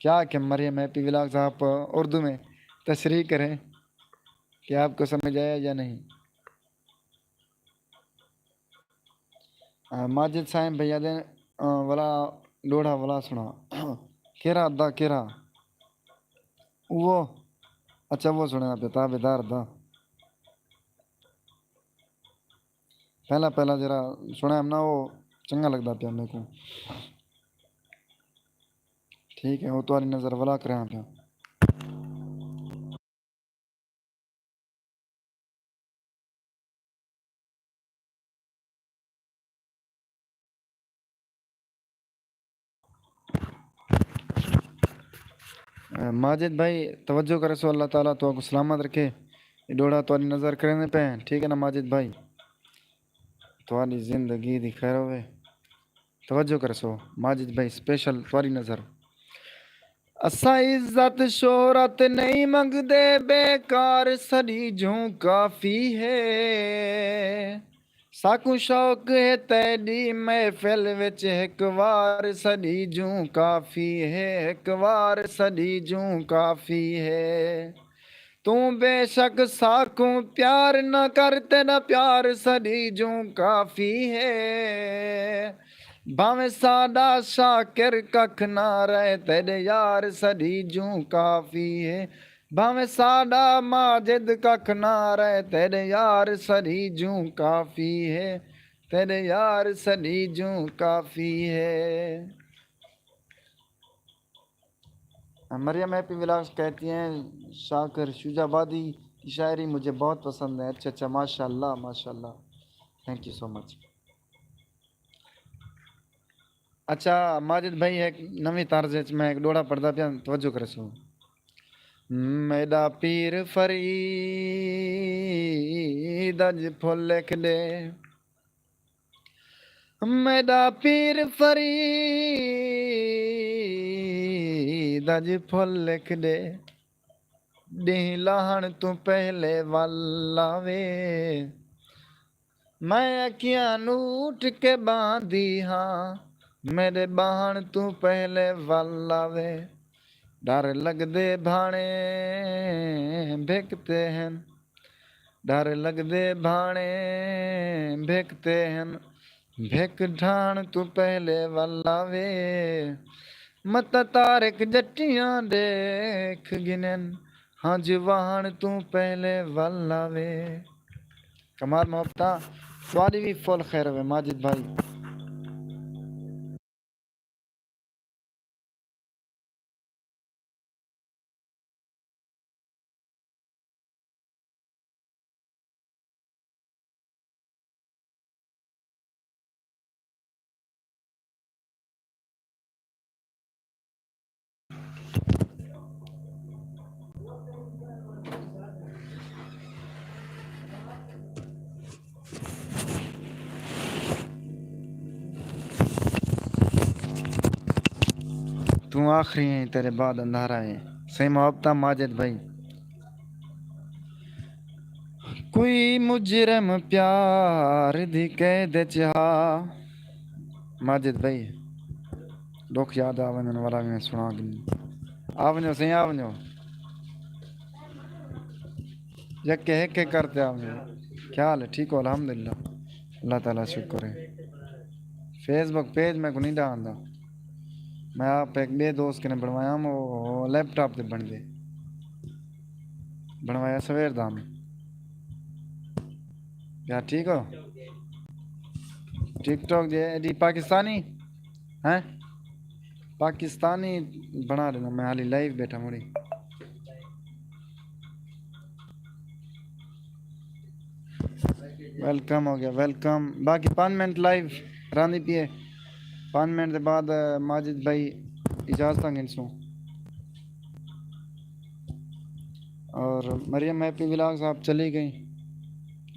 क्या कि मरियम हैप्पी व्लॉग साहब उर्दू में तशरीह करें कि आपको समझ आया या नहीं। माजिद साहब भैया दे वाला लोढ़ा वाला सुना केरा दा केरा वो अच्छा वो सुना पिता बेदार दा पहला पहला जरा सुना हम ना वो चंगा लगता पिया मेरे को। ठीक है वो तुम्हारी नज़र वाला करें पिया। माजिद भाई तवज्जो करे सो अल्लाह ताला तो आपको सलामत रखे। ये डोड़ा तुम्हारी नज़र करने पे ठीक है ना माजिद भाई, तुम्हारी ज़िंदगी दी खैर होवे। तवज्जो करे सो माजिद भाई स्पेशल तुम्हारी नज़र। असा इज्जत शोहरत नहीं मंगदे बेकार सड़ी जूं काफी है। साकू शौक है तेरी महफिल विच एक वार सड़ी जूं काफी है, एक वार सड़ी जूं काफी है। तू बेशक साकू प्यार न कर तेरा प्यार सड़ी जूं काफी है। भाਵੇਂ साडा शाकिर कख ना रहे तेरे यार सड़ी जूं काफी है। भाਵੇਂ साडा माजिद कख ना रहे तेरे यार सड़ी जूं काफी है, तेरे यार सड़ी जूं काफी है। मरियम हैप्पी व्लॉग्स कहती हैं शाकिर शुजाबादी की शायरी मुझे बहुत पसंद है। अच्छा अच्छा माशाल्लाह माशाल्लाह, थैंक यू सो मच। अच्छा माजिद भाई एक नवी तर्ज च मैं एक डोड़ा पढ़दा पिया तवज्जो करे सो। मेरा पीर फरीद अज फुल लिख दे, मेरा पीर फरीद अज फुल लिख दे। डी लाहन तू पहले वाला वे, मैं अखियां नूट के बांधी हाँ, मेरे बाहन तू पहले वाला वे। डर लगदे भाणे भेकते हैं, डर लगदे भाणे भेकते हैं, भेक ढाण तू पहले वाला वे। मत तारक जट्टियां देख गिनन, हाँ जवान तू पहले वाला वे। कमाल मोहब्बता स्वादी भी फुल खैर वे माजिद भाई। तू आखिरी है तेरे बाद अंधारा है, सही मोहब्बता माजिद भाई। कोई मुजरम प्यार दी कैद च हा, माजिद भाई दुख याद आ वञण वारा में सुना आ वञो सही आ वञो यके हिक करते आ वञो। क्या हाल है ठीक हो अल्हम्दुलिल्लाह अल्लाह ताला शुक्र है। फेसबुक पेज मैं को नहीं डालदा, मैं आप एक बे दोस्त के ने बनवाया वो लैपटॉप ते बन गए बनवाया सवेर दा मैं। क्या ठीक हो टिकटॉक जे एडी पाकिस्तानी हैं पाकिस्तानी बना देना मैं हाली लाइव बैठा मुड़ी। वेलकम हो गया वेलकम। बाकी 5 मिनट लाइव रानी पिए 5 मिनट के बाद माजिद भाई इजाज़त गिनसू। और मरियम हैप्पी व्लॉग्स आप चली गई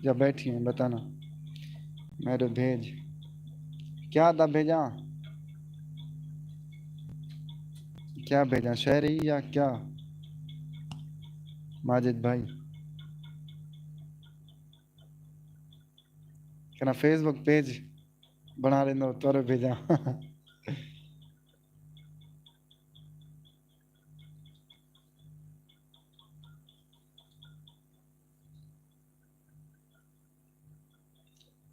या बैठी हैं बताना। मेरे भेज क्या था भेजा, क्या भेजा शायरी या क्या माजिद भाई। कहना फेसबुक पेज बना लेना तोरे भेजा।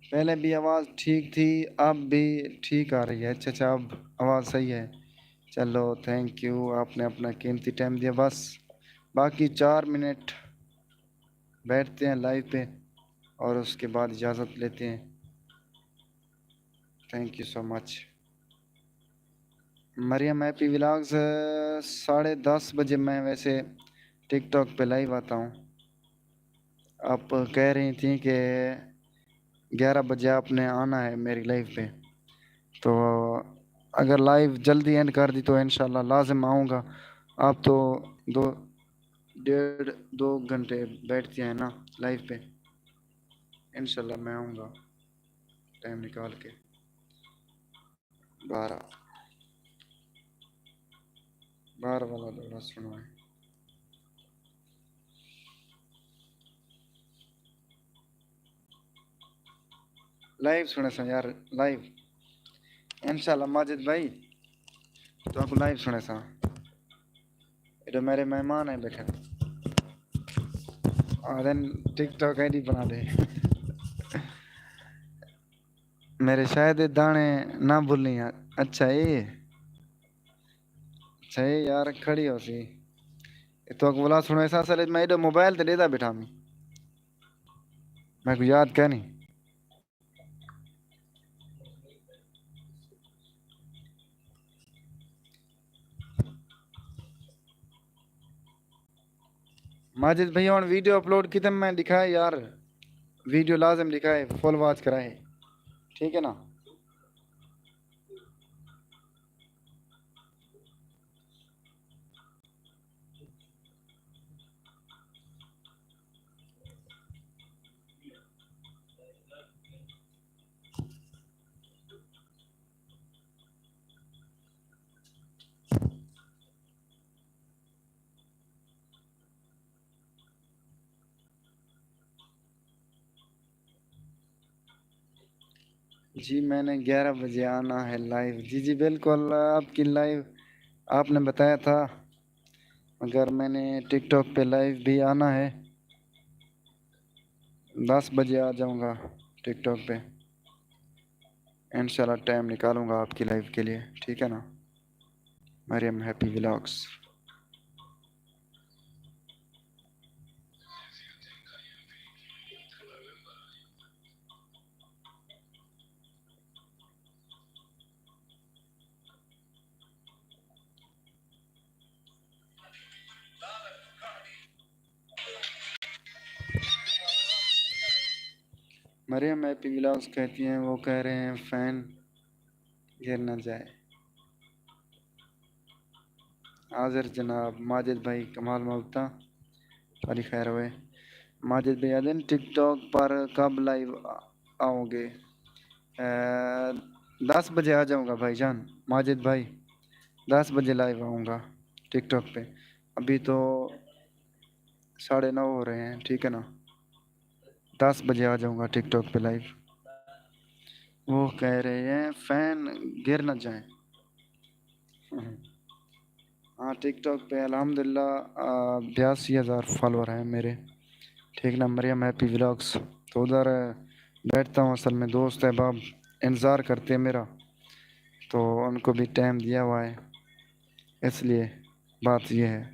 पहले भी आवाज़ ठीक थी, अब भी ठीक आ रही है। अच्छा अच्छा, अब आवाज़ सही है। चलो थैंक यू, आपने अपना कीमती टाइम दिया। बस बाकी 4 मिनट बैठते हैं लाइव पे और उसके बाद इजाज़त लेते हैं। Thank you so much. Mariyam happy vlogs 10:30 बजे मैं वैसे टिकटॉक पे लाइव आता हूँ। आप कह रही थी कि 11 बजे आपने आना है मेरी लाइव पे, तो अगर लाइव जल्दी एंड कर दी तो इंशाल्लाह लाजिम आऊँगा। आप तो दो 1.5 2 घंटे बैठती हैं ना लाइव पे, इंशाल्लाह मैं आऊँगा टाइम निकाल के। 12 वाला दौरा सुनो है। लाइव सुने सा यार, लाइव इंशाल्लाह माजिद भाई तो आपको लाइव सुने सा। ये मेरे मेहमान है बैठे, और देन टिकटॉक आईडी बना दे। मेरे शायद ये दाने ना भूलनी यार। अच्छा ये सही यार, खड़ी हो सी तो बोला सुनो ऐसा असल मैं इधर मोबाइल ते देता बैठा मैं को याद क्या नहीं। माजिद भैया और वीडियो अपलोड की तब मैं दिखाए यार, वीडियो लाजम दिखाए, फुल वॉच कराए, ठीक है ना। जी मैंने 11 बजे आना है लाइव। जी जी बिल्कुल, आपकी लाइव आपने बताया था, मगर मैंने टिकटॉक पे लाइव भी आना है। 10 बजे आ जाऊंगा टिकटॉक पे, इंशाल्लाह टाइम निकालूंगा आपकी लाइव के लिए, ठीक है ना। Mariyam happy vlogs. Mariyam happy vlogs कहती हैं, वो कह रहे हैं फैन गिर ना जाए। हाजिर जनाब माजिद भाई कमाल मुफ्ता वाली खैर हुए। माजिद भाई दिन टिकटॉक पर कब लाइव आओगे? 10 बजे आ जाऊंगा भाईजान। माजिद भाई 10 बजे लाइव आऊँगा टिकटॉक पे। अभी तो 9:30 हो रहे हैं, ठीक है ना। 10 बजे आ जाऊंगा टिकटॉक पे लाइव। वो कह रहे हैं फैन गिर ना जाए। हाँ टिकटॉक पे अल्हम्दुलिल्लाह 82,000 फॉलोअर हैं मेरे, ठीक ना। मरियम हैप्पी व्लॉग्स तो उधर बैठता हूँ, असल में दोस्त अहबाब इंतज़ार करते हैं मेरा, तो उनको भी टाइम दिया हुआ है, इसलिए बात ये है।